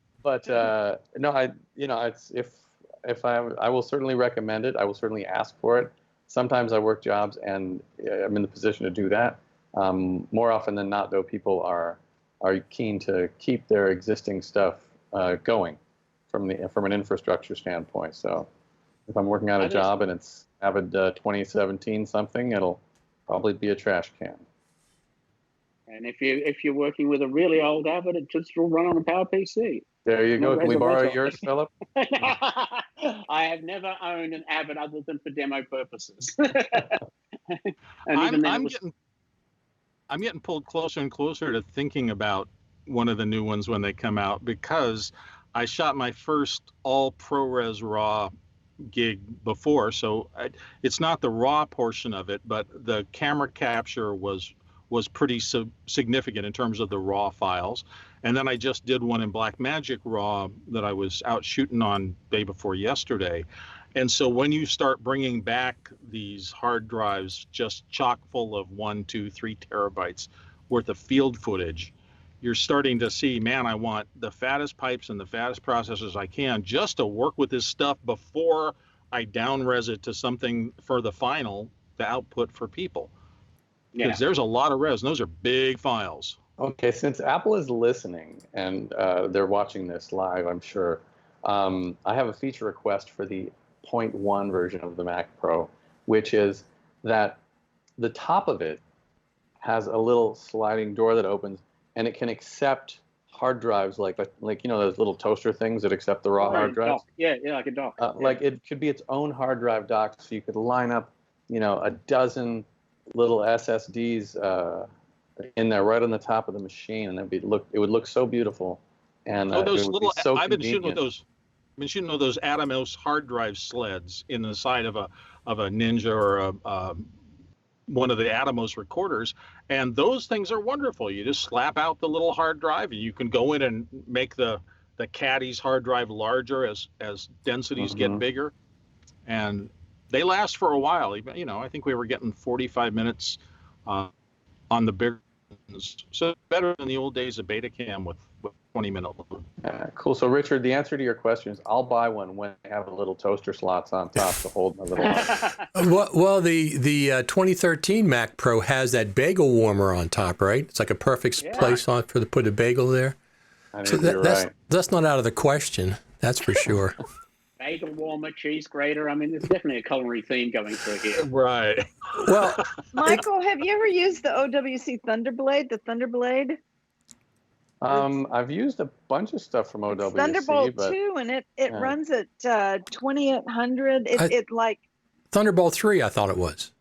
I will certainly recommend it. I will certainly ask for it. Sometimes I work jobs and I'm in the position to do that. More often than not, though, people are keen to keep their existing stuff going from an infrastructure standpoint. So if I'm working on a job and it's Avid 2017 something, it'll probably be a trash can. And if you're working with a really old Avid, it just will run on a PowerPC. There you go. Can we borrow yours, Philip? I have never owned an Avid other than for demo purposes. I'm getting pulled closer and closer to thinking about one of the new ones when they come out, because I shot my first all ProRes RAW gig before, so it's not the raw portion of it, but the camera capture was pretty significant in terms of the raw files. And then I just did one in Blackmagic RAW that I was out shooting on day before yesterday. And so when you start bringing back these hard drives just chock full of 1, 2, 3 terabytes worth of field footage, you're starting to see, man, I want the fattest pipes and the fattest processors I can just to work with this stuff before I down-res it to something for the final, the output for people. Because there's a lot of res, and those are big files. Okay, since Apple is listening and they're watching this live, I'm sure, I have a feature request for the 0.1 version of the Mac Pro, which is that the top of it has a little sliding door that opens, and it can accept hard drives like those little toaster things that accept the raw hard drives. Dock. Yeah, like a dock. Like it could be its own hard drive dock, so you could line up, a dozen little SSDs in there right on the top of the machine, and it would look so beautiful. And those little, so I've been shooting with those. I've been shooting with those Atomos hard drive sleds in the side of a Ninja or one of the Atomos recorders, and those things are wonderful. You just slap out the little hard drive, and you can go in and make the Caddy's hard drive larger as densities get bigger, and they last for a while. I think we were getting 45 minutes on the big ones, so better than the old days of Betacam with 20-minute load. Cool. So, Richard, the answer to your question is I'll buy one when they have a little toaster slots on top to hold my little. Well, the 2013 Mac Pro has that bagel warmer on top, right? It's like a perfect place to put a bagel there. So that's not out of the question. That's for sure. Bagel warmer, cheese grater. I mean, there's definitely a culinary theme going through here. Right. Well, Michael, have you ever used the OWC Thunderblade? The Thunderblade? I've used a bunch of stuff from OWC. It's Thunderbolt 2, and it runs at 2800. It like Thunderbolt 3, I thought it was.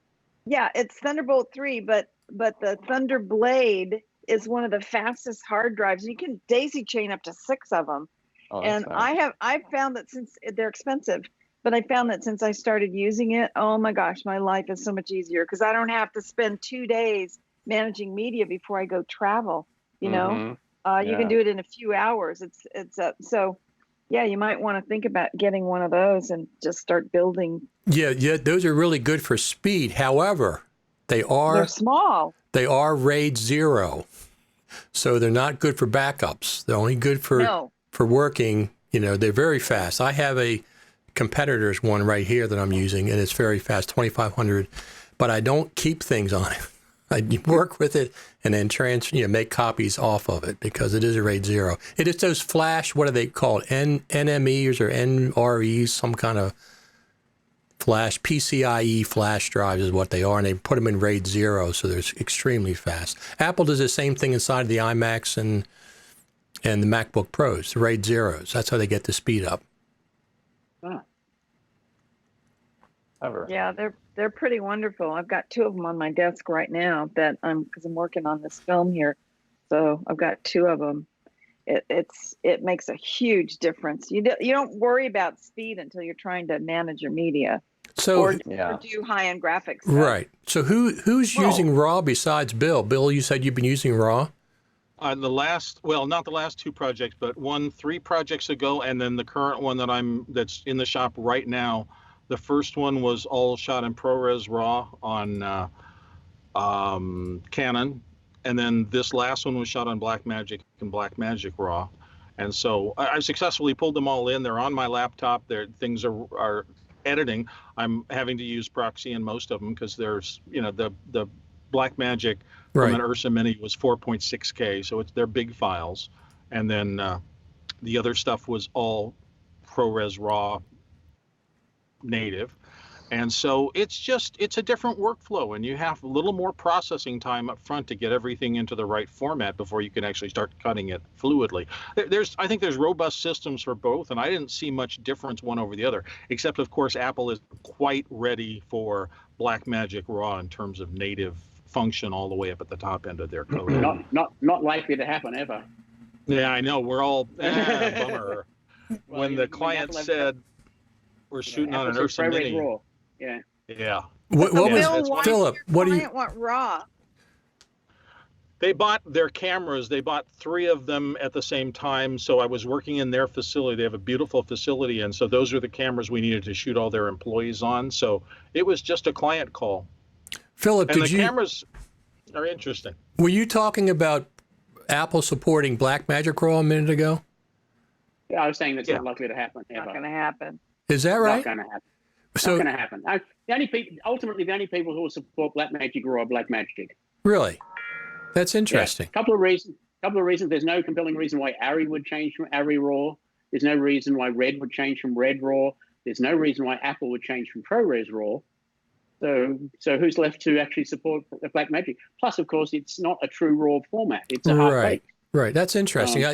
Yeah, it's Thunderbolt 3, but the Thunderblade is one of the fastest hard drives. You can daisy chain up to 6 of them. And I've found that since they're expensive, But I found that since I started using it, oh my gosh, my life is so much easier because I don't have to spend 2 days managing media before I go travel. You know, you can do it in a few hours. So yeah, you might want to think about getting one of those and just start building. Yeah, those are really good for speed. However, they're small. They are RAID 0, so they're not good for backups. They're only good for working. You know, they're very fast. I have a competitor's one right here that I'm using, and it's very fast, 2500. But I don't keep things on it. I work with it and then make copies off of it because it is a RAID 0. It is those flash, what are they called? NMEs or NREs, some kind of flash, PCIe flash drives is what they are, and they put them in RAID 0, so they're extremely fast. Apple does the same thing inside the iMacs and the MacBook Pros, the RAID 0s. That's how they get the speed up. Yeah, they're pretty wonderful. I've got 2 of them on my desk right now because I'm working on this film here. So I've got 2 of them. It makes a huge difference. You don't worry about speed until you're trying to manage your media. Or do high-end graphics stuff. Right. So who's using RAW besides Bill? Bill, you said you've been using RAW? Not the last 2 projects, but 3 projects ago, and then the current one that's in the shop right now. The first one was all shot in ProRes RAW on Canon, and then this last one was shot on Blackmagic and Blackmagic RAW. And so I successfully pulled them all in. They're on my laptop. Things are editing. I'm having to use proxy in most of them because there's, the Blackmagic from an Ursa Mini was 4.6K, so they're big files. And then the other stuff was all ProRes RAW native. And so it's a different workflow, and you have a little more processing time up front to get everything into the right format before you can actually start cutting it fluidly. I think there's robust systems for both, and I didn't see much difference one over the other, except of course Apple is quite ready for Blackmagic RAW in terms of native function all the way up at the top end of their code. Not likely to happen ever. Yeah, I know. We're all bummer. When the client said we're shooting on an Ursa Mini. RAW. Yeah. Yeah. What was Philip? What do you want RAW? They bought their cameras. They bought 3 of them at the same time. So I was working in their facility. They have a beautiful facility, and so those are the cameras we needed to shoot all their employees on. So it was just a client call. Philip, and the cameras are interesting. Were you talking about Apple supporting Blackmagic RAW a minute ago? Yeah, I was saying that's not likely to happen ever. Not going to happen. Is that right? Not going to happen. So, not going to happen. Ultimately, the only people who will support Blackmagic RAW are Blackmagic. Really? That's interesting. Yeah. Couple of reasons. There's no compelling reason why Arri would change from Arri RAW. There's no reason why Red would change from Red RAW. There's no reason why Apple would change from ProRes RAW. So who's left to actually support Blackmagic? Plus, of course, it's not a true RAW format. It's a hard bake. Right. That's interesting.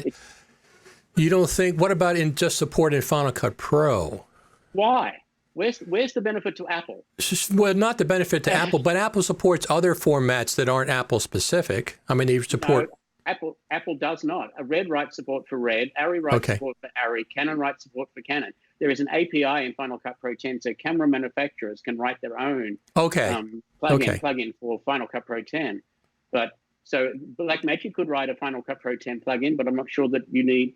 You don't think? What about in just support in Final Cut Pro? Why? Where's the benefit to Apple? Well, not the benefit to Apple, but Apple supports other formats that aren't Apple specific. I mean, they support. No, Apple does not. Red writes support for Red. Arri writes support for Arri. Canon writes support for Canon. There is an API in Final Cut Pro 10, so camera manufacturers can write their own plugin for Final Cut Pro 10. But so Blackmagic could write a Final Cut Pro 10 plugin, but I'm not sure that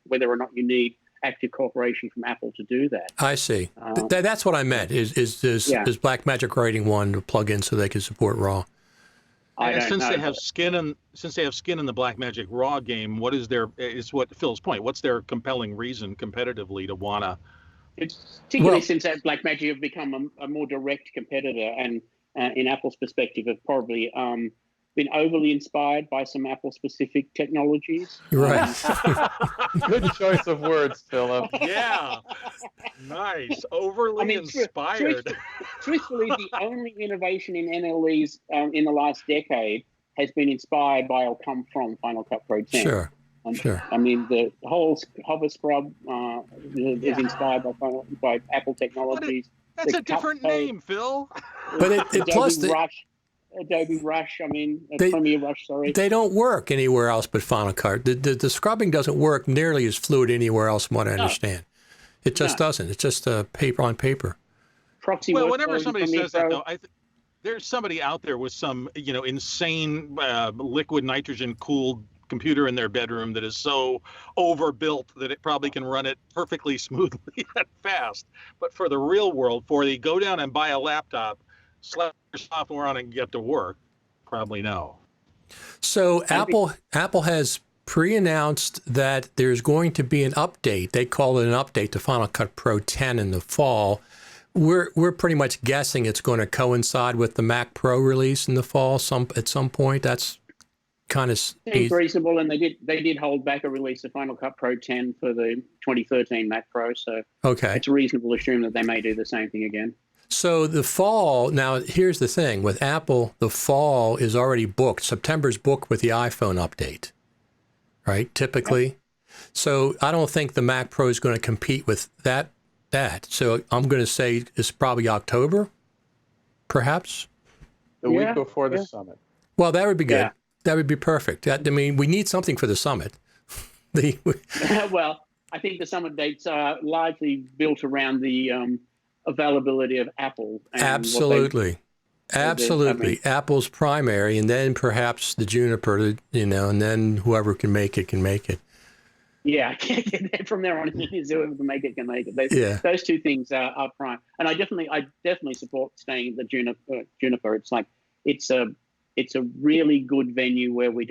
whether or not you need active cooperation from Apple to do that. I see. That's what I meant. Is Blackmagic writing one to plug in so they can support RAW? Since they have skin in the Blackmagic RAW game, what Phil's point? What's their compelling reason competitively to wanna? Particularly since Blackmagic have become a more direct competitor, and in Apple's perspective, have probably been overly inspired by some Apple-specific technologies. Right. Good choice of words, Philip. Yeah. Nice. Overly inspired. Truthfully, the only innovation in NLEs in the last decade has been inspired by or come from Final Cut Pro 10. Sure. I mean, the whole hover scrub is inspired by Apple technologies. That's a different name, Phil. But Adobe Rush, Premiere Rush, sorry. They don't work anywhere else but Final Cut. The scrubbing doesn't work nearly as fluid anywhere else from what I understand. It just doesn't. It's just paper on paper. proxy Well, workflows whenever somebody from the says that, Pro. though, there's somebody out there with some, insane liquid nitrogen cooled computer in their bedroom that is so overbuilt that it probably can run it perfectly smoothly and fast. But for the real world, for the go down and buy a laptop, slap your software on it and get to work, probably no. So Apple has pre-announced that there's going to be an update. They call it an update to Final Cut Pro 10 in the fall. We're pretty much guessing it's going to coincide with the Mac Pro release in the fall at some point. That's kind of seems reasonable, and they did hold back a release of Final Cut Pro 10 for the 2013 Mac Pro, so okay. It's reasonable to assume that they may do the same thing again. So the fall, now here's the thing. With Apple, the fall is already booked. September's booked with the iPhone update, right? Typically. Yep. So I don't think the Mac Pro is going to compete with that. So I'm going to say it's probably October, perhaps. The week before the summit. Well, that would be good. Yeah. That would be perfect. I mean, we need something for the summit. Well, I think the summit dates are largely built around the availability of Apple. And Absolutely. Apple's primary, and then perhaps the Juniper, and then whoever can make it can make it. Yeah, from there on, whoever can make it. Those two things are prime, and I definitely support staying at the Juniper. It's like it's a really good venue where we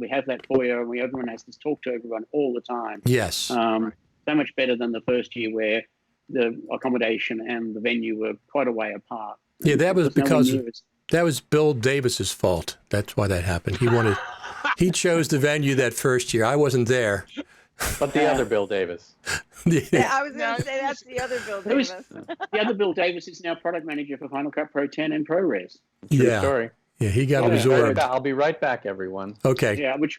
have that foyer and everyone has to talk to everyone all the time. Yes. So much better than the first year where the accommodation and the venue were quite a way apart. Yeah, that was because that was Bill Davis's fault. That's why that happened. He chose the venue that first year. I wasn't there. But the other Bill Davis. Yeah, I was going to say that's the other Bill Davis. The other Bill Davis is now product manager for Final Cut Pro 10 and ProRes. True story. Yeah, he got absorbed. I'll be right back, everyone. Okay. Yeah, which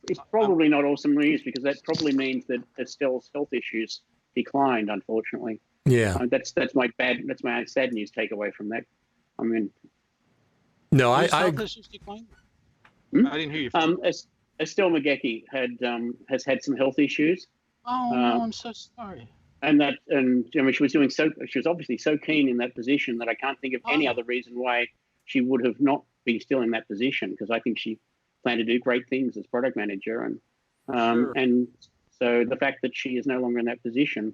is probably not awesome news because that probably means that Estelle's health issues declined, unfortunately. Yeah. That's my sad news takeaway from that. I mean, no, I declined? I didn't hear you. Estelle McGecky has had some health issues. Oh no, I'm so sorry. And I mean, she was obviously so keen in that position that I can't think of any other reason why she would have not been still in that position, because I think she planned to do great things as product manager, and so the fact that she is no longer in that position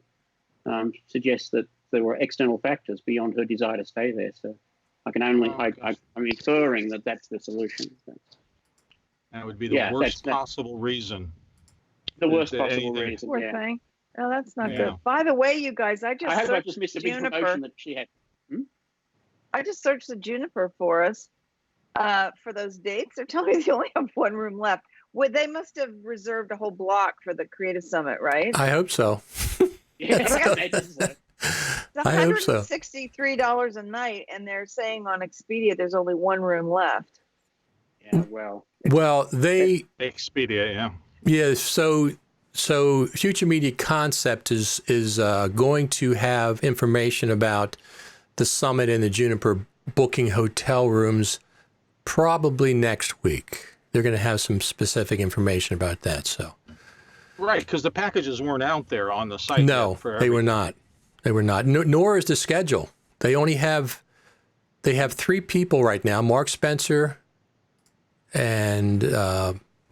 suggests that there were external factors beyond her desire to stay there. So I can only I'm inferring that that's the solution. So. That would be the worst possible reason. The worst possible reason. Poor thing. Oh, that's not good. By the way, you guys, I hope I just missed a big promotion that she had. I just searched the Juniper for us for those dates. They're telling me they only have one room left. They must have reserved a whole block for the Creative Summit, right? I hope so. It's $163 a night, and they're saying on Expedia there's only one room left. Yeah, well, they Expedia, So Future Media Concept is going to have information about the summit and the Juniper booking hotel rooms probably next week. They're going to have some specific information about that. So, right, because the packages weren't out there on the site. No, they were not. They were not. Nor is the schedule. They have 3 people right now: Mark Spencer and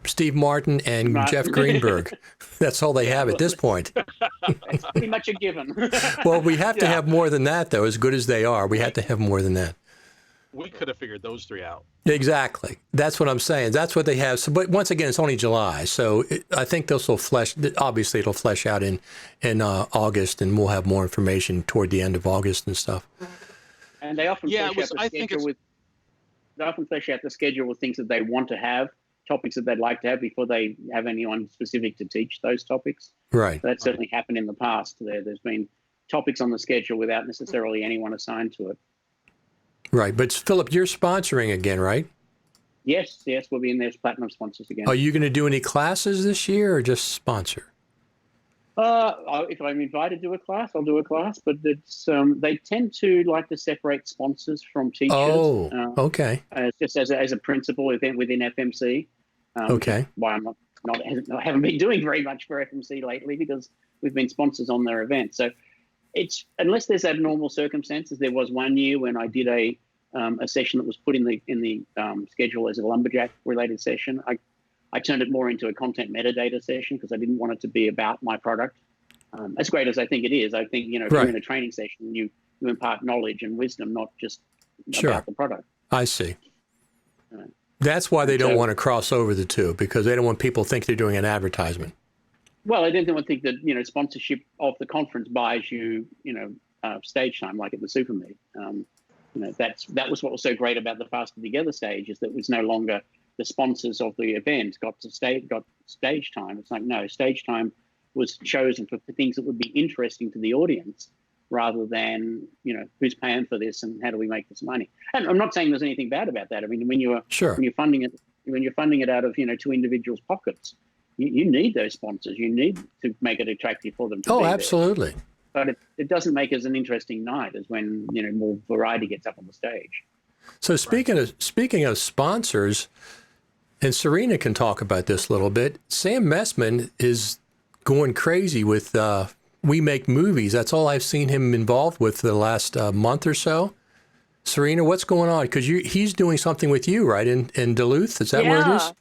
Steve Martin and Jeff Greenberg. That's all they have at this point. It's pretty much a given. Well, we have to have more than that, though. As good as they are, we have to have more than that. We could have figured those 3 out. Exactly. That's what I'm saying. That's what they have. So, but once again, it's only July, so I think this will obviously it'll flesh out in August, and we'll have more information toward the end of August and stuff. And they often flesh out the schedule with things that they want to have, topics that they'd like to have before they have anyone specific to teach those topics. Right. That's certainly happened in the past. There's been topics on the schedule without necessarily anyone assigned to it. Right. But Philip, you're sponsoring again, right? Yes, we'll be in there as platinum sponsors again. Are you going to do any classes this year or just sponsor? If I'm invited to a class, I'll do a class, but it's they tend to like to separate sponsors from teachers. Oh, okay. Just as a principal event within FMC. Okay. Why I haven't been doing very much for FMC lately, because we've been sponsors on their events. So it's unless there's abnormal circumstances. There was one year when I did a session that was put in the schedule as a lumberjack related session. I turned it more into a content metadata session because I didn't want it to be about my product. As great as I think it is, I think, if you're in a training session, you impart knowledge and wisdom, not just about the product. I see. That's why they don't want to cross over the two, because they don't want people to think they're doing an advertisement. Well, I didn't want to think that, sponsorship of the conference buys you, stage time like at the Super Meet. That was what was so great about the Faster Together stage, is that it was no longer the sponsors of the event got stage time. It's like, no, stage time was chosen for things that would be interesting to the audience, rather than, who's paying for this and how do we make this money. And I'm not saying there's anything bad about that. I mean, when you're funding it out of, two individuals' pockets, you need those sponsors. You need to make it attractive for them to be absolutely. There. But it doesn't make as an interesting night as when, more variety gets up on the stage. So speaking of sponsors, and Serena can talk about this a little bit, Sam Messman is going crazy with We Make Movies. That's all I've seen him involved with the last month or so. Serena, what's going on? Because he's doing something with you, right, in Duluth? Is that where it is?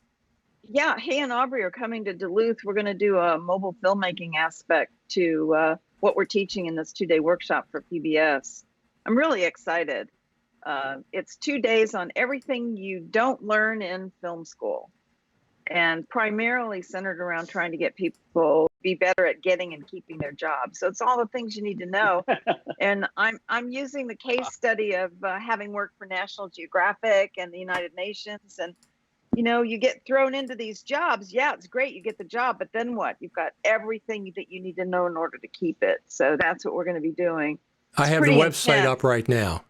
Yeah, he and Aubrey are coming to Duluth. We're going to do a mobile filmmaking aspect to what we're teaching in this 2-day workshop for PBS. I'm really excited. It's 2 days on everything you don't learn in film school, and primarily centered around trying to get people to be better at getting and keeping their jobs. So it's all the things you need to know. And I'm using the case study of having worked for National Geographic and the United Nations. And, you get thrown into these jobs. Yeah, it's great. You get the job, but then what? You've got everything that you need to know in order to keep it. So that's what we're going to be doing. I have the website up right now.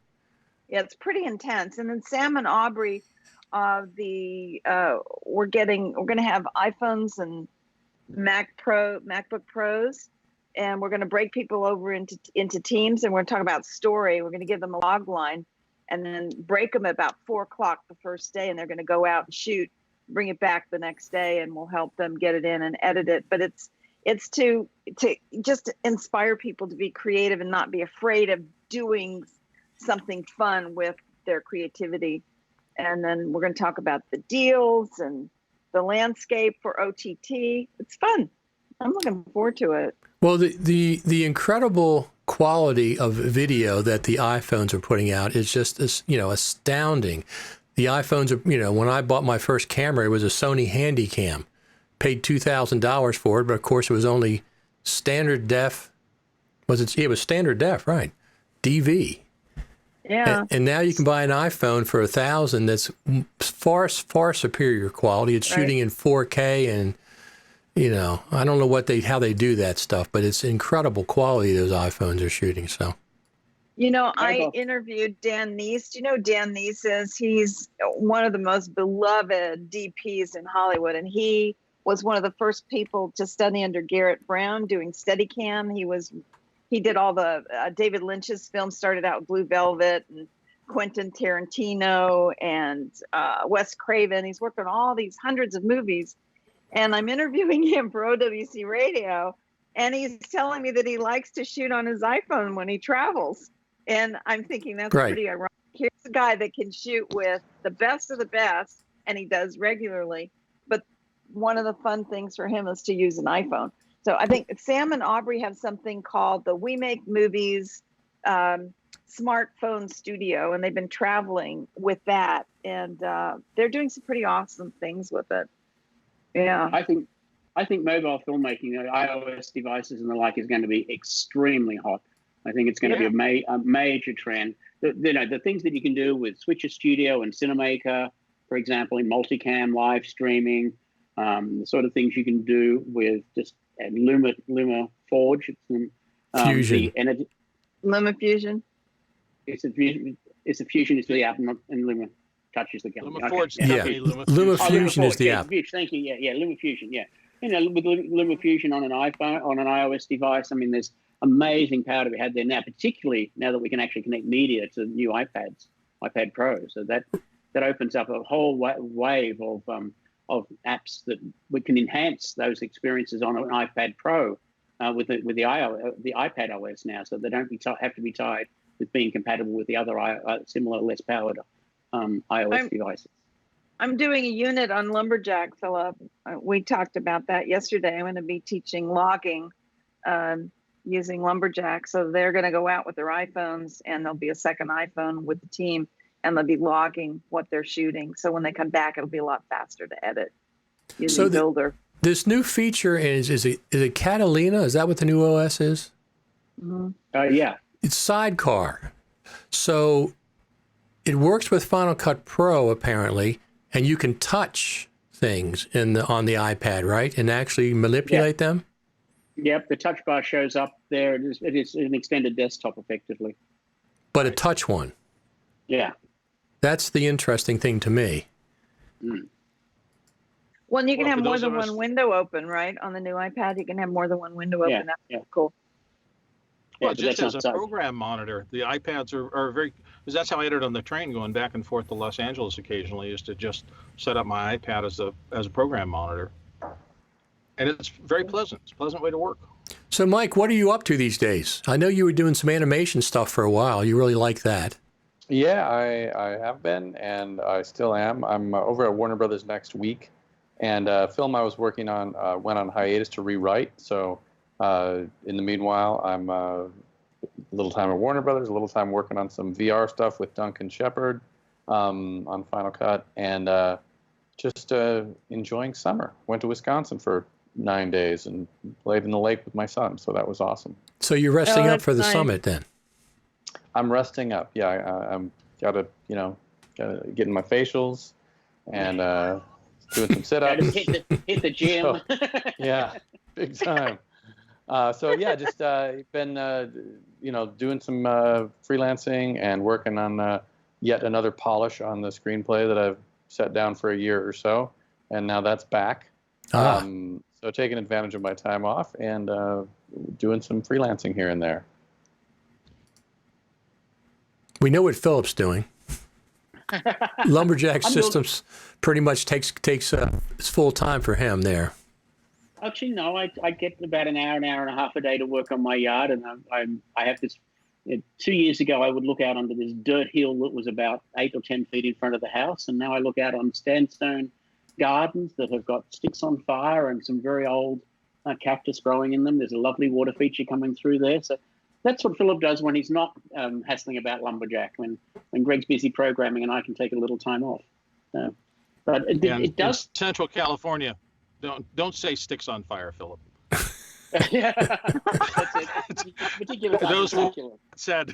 Yeah, it's pretty intense. And then Sam and Aubrey, we're going to have iPhones and MacBook Pros, and we're going to break people over into teams, and we're going to talk about story. We're going to give them a log line, and then break them at about 4:00 the first day, and they're going to go out and shoot, bring it back the next day, and we'll help them get it in and edit it. But it's to just inspire people to be creative and not be afraid of doing something fun with their creativity. And then we're going to talk about the deals and the landscape for OTT. It's fun. I'm looking forward to it. Well, the incredible quality of video that the iPhones are putting out is just astounding. The iPhones are, when I bought my first camera, it was a Sony Handycam. Paid $2,000 for it, but of course it was only standard def. It was standard def, right? DV. Yeah. And now you can buy an iPhone for $1,000 that's far superior quality. It's shooting in 4K, and I don't know how they do that stuff, but it's incredible quality those iPhones are shooting. So, I interviewed Dan Neese. Do you know who Dan Neese is? He's one of the most beloved DPs in Hollywood, and he was one of the first people to study under Garrett Brown doing Steadicam. He did all the David Lynch's films, started out with Blue Velvet and Quentin Tarantino and Wes Craven. He's worked on all these hundreds of movies. And I'm interviewing him for OWC Radio, and he's telling me that he likes to shoot on his iPhone when he travels. And I'm thinking that's pretty ironic. Here's a guy that can shoot with the best of the best, and he does regularly. But one of the fun things for him is to use an iPhone. So I think Sam and Aubrey have something called the We Make Movies smartphone studio, and they've been traveling with that, and they're doing some pretty awesome things with it. Yeah, I think mobile filmmaking, iOS devices and the like, is going to be extremely hot. I think it's going to be a major trend. The things that you can do with Switcher Studio and Cinemaker, for example, in multicam live streaming, the sort of things you can do with just Luma Forge. Fusion. Luma Fusion. It's a fusion. It's the app, and Luma touches the camera. Luma Forge. Luma Fusion is the app. Thank you. Yeah, Luma Fusion. Yeah, with Luma Fusion on an iPhone, on an iOS device. I mean, there's amazing power to be had there now, particularly now that we can actually connect media to new iPads, iPad Pro. So that opens up a whole wave of apps that we can enhance those experiences on an iPad Pro with the iPad OS now, so they don't have to be tied with being compatible with the other similar, less powered iOS devices. I'm doing a unit on Lumberjack, Philip. We talked about that yesterday. I'm going to be teaching logging using Lumberjack. So they're going to go out with their iPhones, and there'll be a second iPhone with the team, and they'll be logging what they're shooting. So when they come back, it'll be a lot faster to edit using Builder. This new feature is it Catalina? Is that what the new OS is? Mm-hmm. Yeah. It's Sidecar. So it works with Final Cut Pro apparently, and you can touch things on the iPad, right? And actually manipulate them? Yep, the touch bar shows up there. It is an extended desktop effectively. But a touch one. Yeah. That's the interesting thing to me. Mm. Well, you can have more than one window open, right? On the new iPad, you can have more than one window open. That's cool. Well, just as a program monitor, the iPads are very, because that's how I edit on the train going back and forth to Los Angeles occasionally, is to just set up my iPad as a program monitor. And it's very pleasant. It's a pleasant way to work. So, Mike, what are you up to these days? I know you were doing some animation stuff for a while. You really like that. Yeah, I have been, and I still am. I'm over at Warner Brothers next week, and film I was working on went on hiatus to rewrite. So in the meanwhile, I'm a little time at Warner Brothers, a little time working on some VR stuff with Duncan Shepherd on Final Cut, and just enjoying summer. Went to Wisconsin for 9 days and played in the lake with my son, so that was awesome. So you're resting up for the summit then? I'm resting up. Yeah, I'm gotta get in my facials and doing some sit-ups. hit the gym. So, yeah, big time. So yeah, just been doing some freelancing and working on yet another polish on the screenplay that I've set down for a year or so, and now that's back. So taking advantage of my time off and doing some freelancing here and there. We know what Philip's doing. Lumberjack Systems pretty much takes it's full time for him there. Actually, no. I get about an hour and a half a day to work on my yard, and I have this. 2 years ago, I would look out onto this dirt hill that was about 8 or 10 feet in front of the house, and now I look out on sandstone gardens that have got sticks on fire and some very old cactus growing in them. There's a lovely water feature coming through there. So that's what Philip does when he's not hassling about Lumberjack, when Greg's busy programming and I can take a little time off. But it does. Central California, don't say sticks on fire, Philip. Yeah, that's it. Particular those who said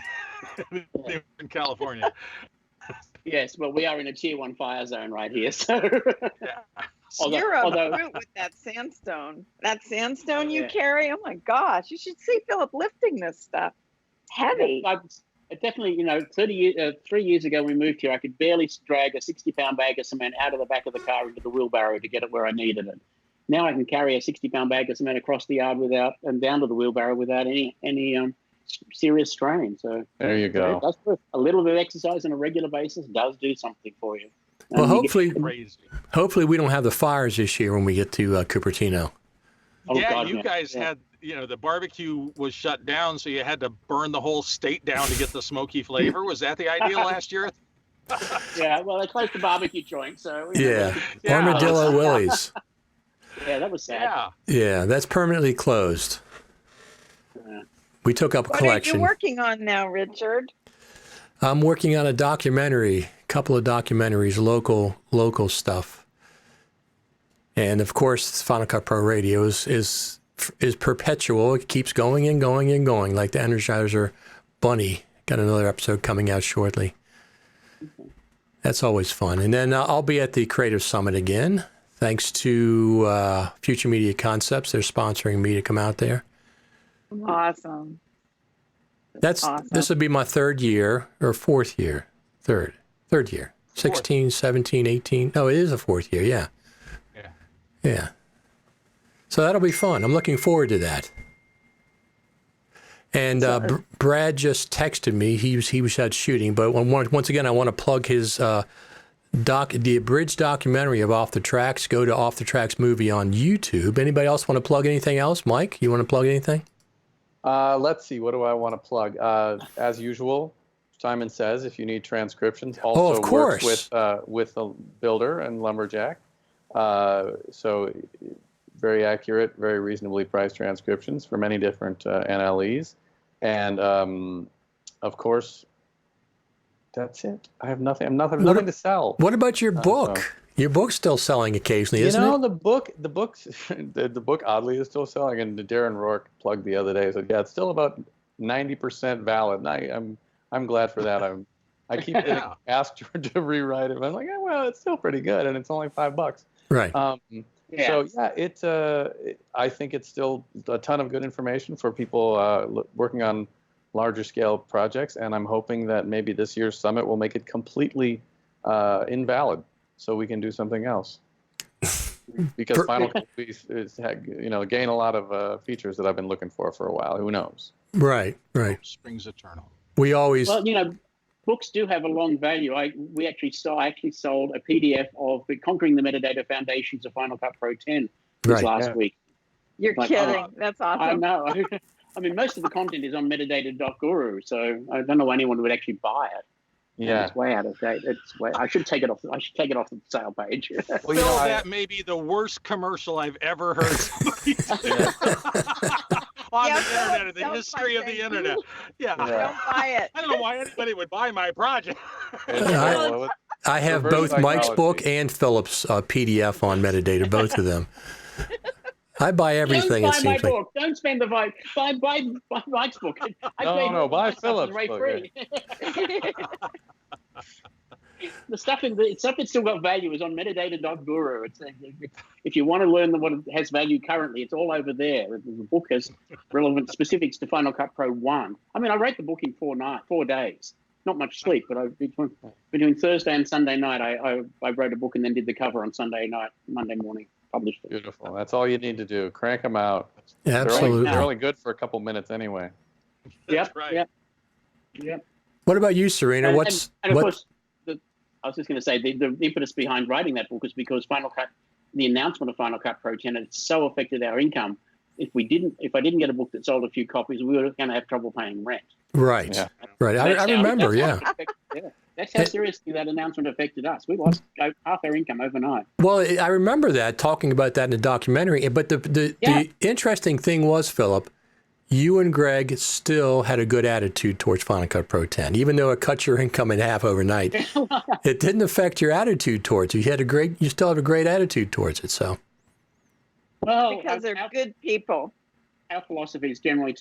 in California. Yes, but we are in a tier 1 fire zone right here. So you're a brute with that sandstone. That sandstone you carry. Oh my gosh! You should see Philip lifting this stuff. Heavy. Definitely, 3 years ago when we moved here, I could barely drag a 60-pound bag of cement out of the back of the car into the wheelbarrow to get it where I needed it. Now I can carry a 60-pound bag of cement across the yard and down to the wheelbarrow without any serious strain. So there you go. A little bit of exercise on a regular basis does do something for you. Well, hopefully we don't have the fires this year when we get to Cupertino. You guys had, the barbecue was shut down, so you had to burn the whole state down to get the smoky flavor. Was that the idea last year? Yeah, well, they closed the barbecue joint, so Armadillo Willie's. Yeah, that was sad. Yeah, that's permanently closed. We took up a collection. What are you working on now, Richard? I'm working on a couple of documentaries, local stuff. And of course, Final Cut Pro Radio is perpetual. It keeps going and going and going, like the Energizer Bunny. Got another episode coming out shortly. That's always fun. And then I'll be at the Creative Summit again, thanks to Future Media Concepts. They're sponsoring me to come out there. Awesome. This would be my third year. 16, 17, 18. No, it is a fourth year. Yeah. So that'll be fun. I'm looking forward to that. And Brad just texted me. He was out shooting, but once again, I want to plug his the abridged documentary of Off the Tracks. Go to Off the Tracks movie on YouTube. Anybody else want to plug anything else? Mike, you want to plug anything? Let's see. What do I want to plug? As usual, Simon Says, if you need transcriptions, also of course. works with a builder and lumberjack. So very accurate, very reasonably priced transcriptions for many different NLEs. And of course, that's it. I have nothing. Nothing to sell. What about your book? Your book's still selling occasionally, isn't it? The book oddly is still selling. And Darren Rourke plugged the other day. So yeah, it's still about 90% valid. And I'm glad for that. I keep getting asked to rewrite it. I'm like, well, it's still pretty good, and it's only $5. Right. So yeah, I think it's still a ton of good information for people working on larger scale projects, and I'm hoping that maybe this year's summit will make it completely invalid, so we can do something else. Because Final Cut is gain a lot of features that I've been looking for a while. Who knows? Right. Springs eternal. We always. Well, books do have a long value. I actually sold a PDF of Conquering the Metadata Foundations of Final Cut Pro 10 last week. You're kidding. That's awesome. I know. I mean, most of the content is on metadata.guru, so I don't know why anyone would actually buy it. Yeah, it's way out of date. I should take it off. I should take it off the sale page. Well, that may be the worst commercial I've ever heard somebody do on the internet, in the history of the internet. Yeah. Don't buy it. I don't know why anybody would buy my project. I have both Mike's book and Philip's PDF on metadata, both of them. I buy everything. Don't buy my book. Don't spend the buy Mike's book. Buy Philip's book. The stuff that's still got value is on metadata.guru. If you want to learn what has value currently, it's all over there. The book has relevant specifics to Final Cut Pro 1. I mean, I wrote the book in 4 days. Not much sleep, but between Thursday and Sunday night, I wrote a book and then did the cover on Sunday night, Monday morning. Published it. Beautiful. That's all you need to do. Crank them out. Absolutely. They're only good for a couple minutes anyway. That's right. Yep. What about you, Serena? And of course, I was just going to say the impetus behind writing that book is because the announcement of Final Cut Pro 10, it so affected our income. If I didn't get a book that sold a few copies, we were going to have trouble paying rent. Right. Yeah. Right. I remember. That's how seriously that announcement affected us. We lost half our income overnight. Well, I remember that, talking about that in the documentary. But the interesting thing was, Philip, you and Greg still had a good attitude towards Final Cut Pro 10, even though it cut your income in half overnight. It didn't affect your attitude towards it. You still have a great attitude towards it. So. Well, because they're good people. Our philosophy is generally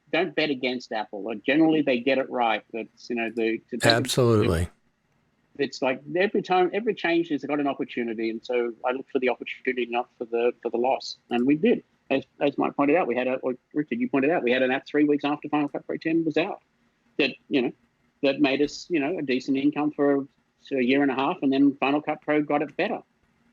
don't bet against Apple. Generally, they get it right. That's absolutely. It's like every change has got an opportunity, and so I look for the opportunity, not for the loss, and we did. As Mike pointed out, Richard, you pointed out, we had an app 3 weeks after Final Cut Pro 10 was out. That made us a decent income for a year and a half, and then Final Cut Pro got it better,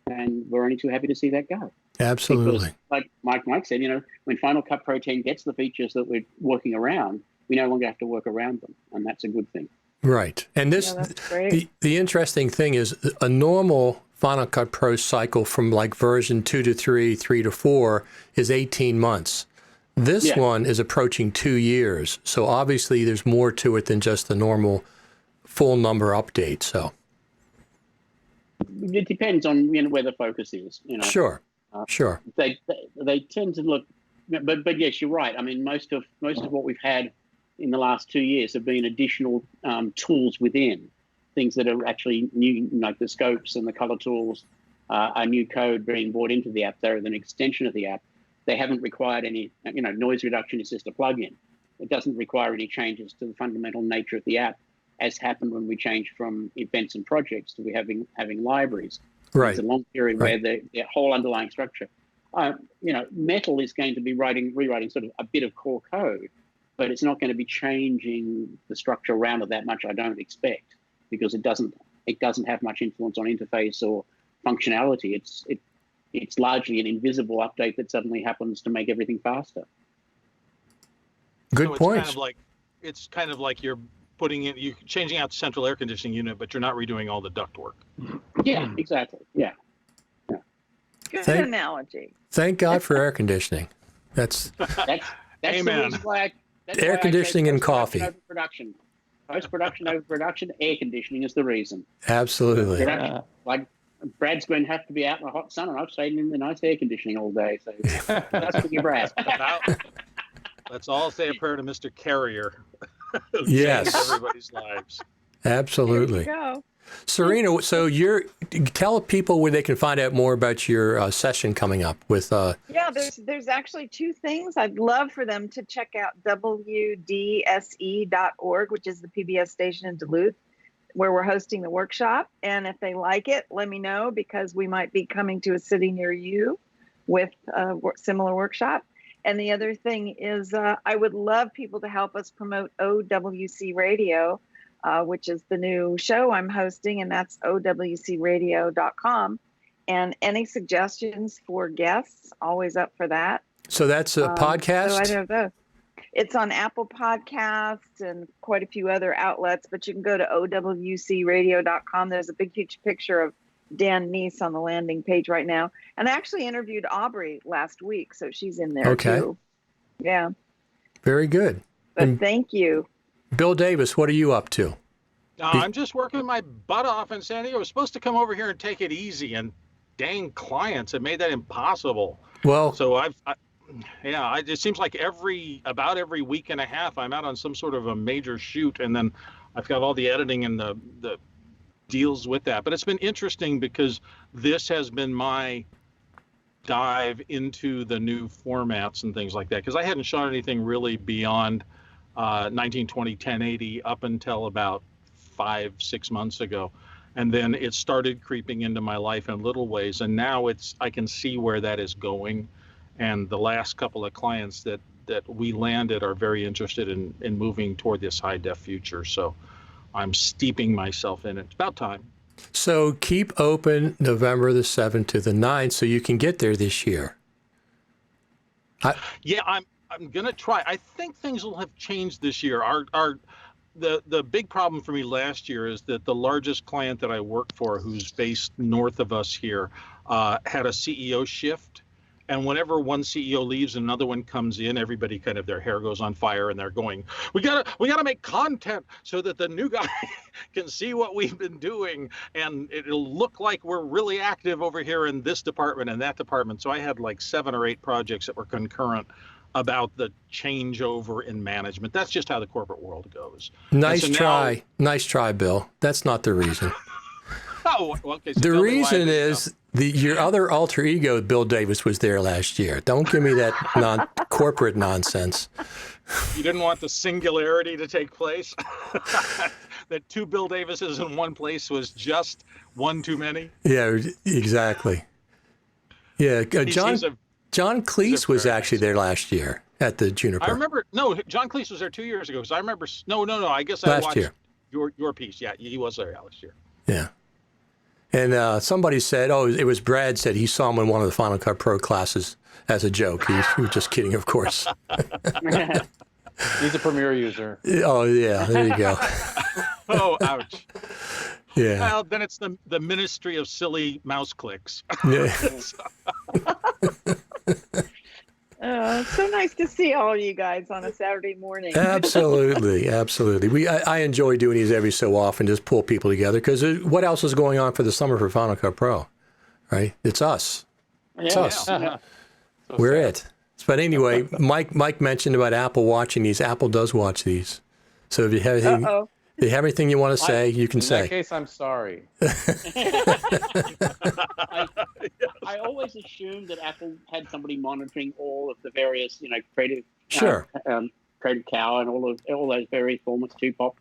and we're only too happy to see that go. Absolutely. Because, like Mike said, when Final Cut Pro 10 gets the features that we're working around, we no longer have to work around them, and that's a good thing. Right. And the interesting thing is a normal Final Cut Pro cycle from like version 2 to 3, 3 to 4 is 18 months. This one is approaching 2 years. So obviously there's more to it than just the normal full number update. So it depends on where the focus is. Sure. Sure. They tend to look, but yes, you're right. I mean, most of what we've had in the last 2 years have been additional tools within, things that are actually new, like the scopes and the color tools, are new code being brought into the app. They're an extension of the app. They haven't required any, noise reduction is just a plugin. It doesn't require any changes to the fundamental nature of the app, as happened when we changed from events and projects to having libraries. Right. It's a long period where the whole underlying structure, Metal is going to be rewriting sort of a bit of core code, but it's not going to be changing the structure around it that much. I don't expect, because it doesn't have much influence on interface or functionality. It's largely an invisible update that suddenly happens to make everything faster. Good point. It's kind of like you're you changing out the central air conditioning unit, but you're not redoing all the duct work. Yeah, exactly. Yeah. Good analogy. Thank God for air conditioning. That's Amen. The reason why air conditioning and coffee. Post-production over production, air conditioning is the reason. Absolutely. Like Brad's going to have to be out in the hot sun, and I've stayed in the nice air conditioning all day. So that's for you, Brad. Let's all say a prayer to Mr. Carrier. Yes. Everybody's lives. Absolutely. There you go. Serena, so tell people where they can find out more about your session coming up with. Yeah, there's actually two things. I'd love for them to check out WDSE.org, which is the PBS station in Duluth, where we're hosting the workshop. And if they like it, let me know, because we might be coming to a city near you with a similar workshop. And the other thing is I would love people to help us promote OWC Radio, which is the new show I'm hosting, and that's owcradio.com. And any suggestions for guests, always up for that. So that's a podcast? So I don't know. It's on Apple Podcasts and quite a few other outlets, but you can go to owcradio.com. There's a big, huge picture of Dan Neese on the landing page right now. And I actually interviewed Aubrey last week, so she's in there too. Yeah. Very good. But thank you. Bill Davis, what are you up to? I'm just working my butt off in San Diego. I was supposed to come over here and take it easy, and dang clients have made that impossible. Well, so it seems like about every week and a half, I'm out on some sort of a major shoot, and then I've got all the editing and the deals with that. But it's been interesting because this has been my dive into the new formats and things like that, because I hadn't shot anything really beyond 1920 1080 up until about 5-6 months ago, and then it started creeping into my life in little ways, and now I can see where that is going. And the last couple of clients that we landed are very interested in moving toward this high def future, so I'm steeping myself in it. It's about time. So keep open November the 7th to the 9th so you can get there this year. I'm gonna try. I think things will have changed this year. The big problem for me last year is that the largest client that I worked for, who's based north of us here, had a CEO shift. And whenever one CEO leaves and another one comes in, everybody kind of, their hair goes on fire, and they're going, we gotta make content so that the new guy can see what we've been doing, and it'll look like we're really active over here in this department and that department. So I had like 7 or 8 projects that were concurrent about the changeover in management. That's just how the corporate world goes. Nice try, Bill. That's not the reason. Oh, okay. So the reason is your other alter ego, Bill Davis, was there last year. Don't give me that corporate nonsense. You didn't want the singularity to take place? That 2 Bill Davises in one place was just one too many? Yeah, exactly. Yeah, John Cleese was actually there last year at the Juniper. I remember, John Cleese was there 2 years ago, because I remember, I guess I last watched year. Your piece. Yeah, he was there last year. Yeah. And somebody said, it was Brad said he saw him in one of the Final Cut Pro classes as a joke. He was just kidding, of course. He's a Premiere user. Oh, yeah. There you go. Oh, ouch. Yeah. Well, then it's the ministry of silly mouse clicks. Yeah. It's so nice to see all you guys on a Saturday morning. Absolutely. I enjoy doing these every so often, just pull people together, because what else is going on for the summer for Final Cut Pro, right? It's us. It's us. So We're sad. it. But anyway, Mike mentioned about Apple watching these. Apple does watch these. So if you have anything you want to say, you can say. In that case, I'm sorry. I always assumed that Apple had somebody monitoring all of the various, creative, Sure. Creative Cow and all those various formats too. Pop.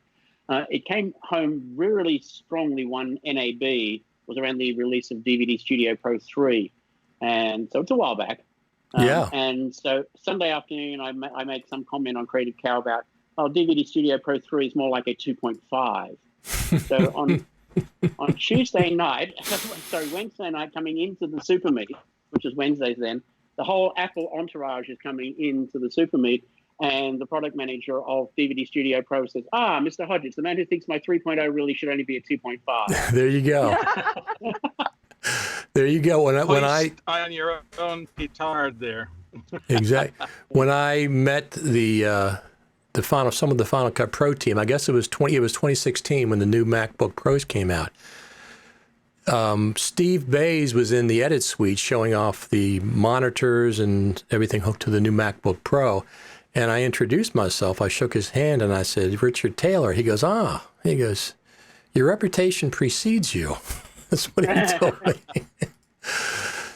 It came home really strongly. One NAB was around the release of DVD Studio Pro 3, and so it's a while back. Yeah. And so Sunday afternoon, I made some comment on Creative Cow about, DVD Studio Pro 3 is more like a 2.5. So on Wednesday night, coming into the Super Meet, which is Wednesdays then, the whole Apple entourage is coming into the Super Meet, And the product manager of DVD Studio Pro says, Mr. Hodges, the man who thinks my 3.0 really should only be a 2.5. There you go. There you go. When I on your own petard there. Exactly. When I met some of the Final Cut Pro team, I guess it was 2016 when the new MacBook Pros came out. Steve Bays was in the edit suite showing off the monitors and everything hooked to the new MacBook Pro. And I introduced myself. I shook his hand and I said, Richard Taylor. He goes, He goes, your reputation precedes you. That's what he told me.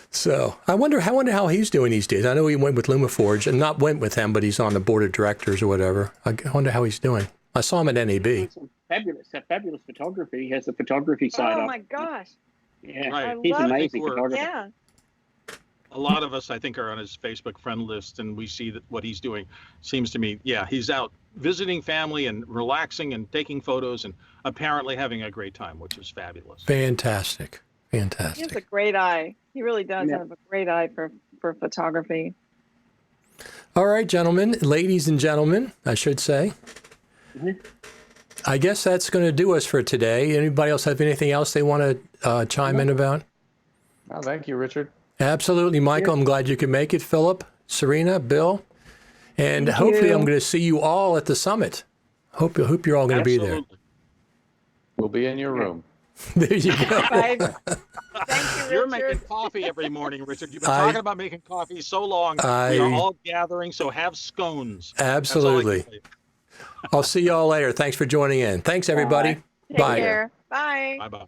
So I wonder how he's doing these days. I know he went with LumaForge, and not went with him, but he's on the board of directors or whatever. I wonder how he's doing. I saw him at NAB. Fabulous photography. He has a photography side up. Oh my gosh. Yeah, right. He's amazing photographer. Yeah. A lot of us, I think, are on his Facebook friend list, and we see that what he's doing seems to me, he's out visiting family and relaxing and taking photos and apparently having a great time, which is fabulous. Fantastic. He has a great eye. He really does have a great eye for photography. All right, gentlemen, ladies and gentlemen, I should say. Mm-hmm. I guess that's going to do us for today. Anybody else have anything else they want to chime in about? Oh, thank you, Richard. Absolutely, Michael. I'm glad you could make it. Philip, Serena, Bill, and hopefully I'm going to see you all at the summit. Hope you're all going to be there. We'll be in your room. There you go. Thank you, Richard. You're making coffee every morning, Richard. You've been talking about making coffee so long. We are all gathering, so have scones. Absolutely. I'll see you all later. Thanks for joining in. Thanks, everybody. Take care. Bye. Bye-bye.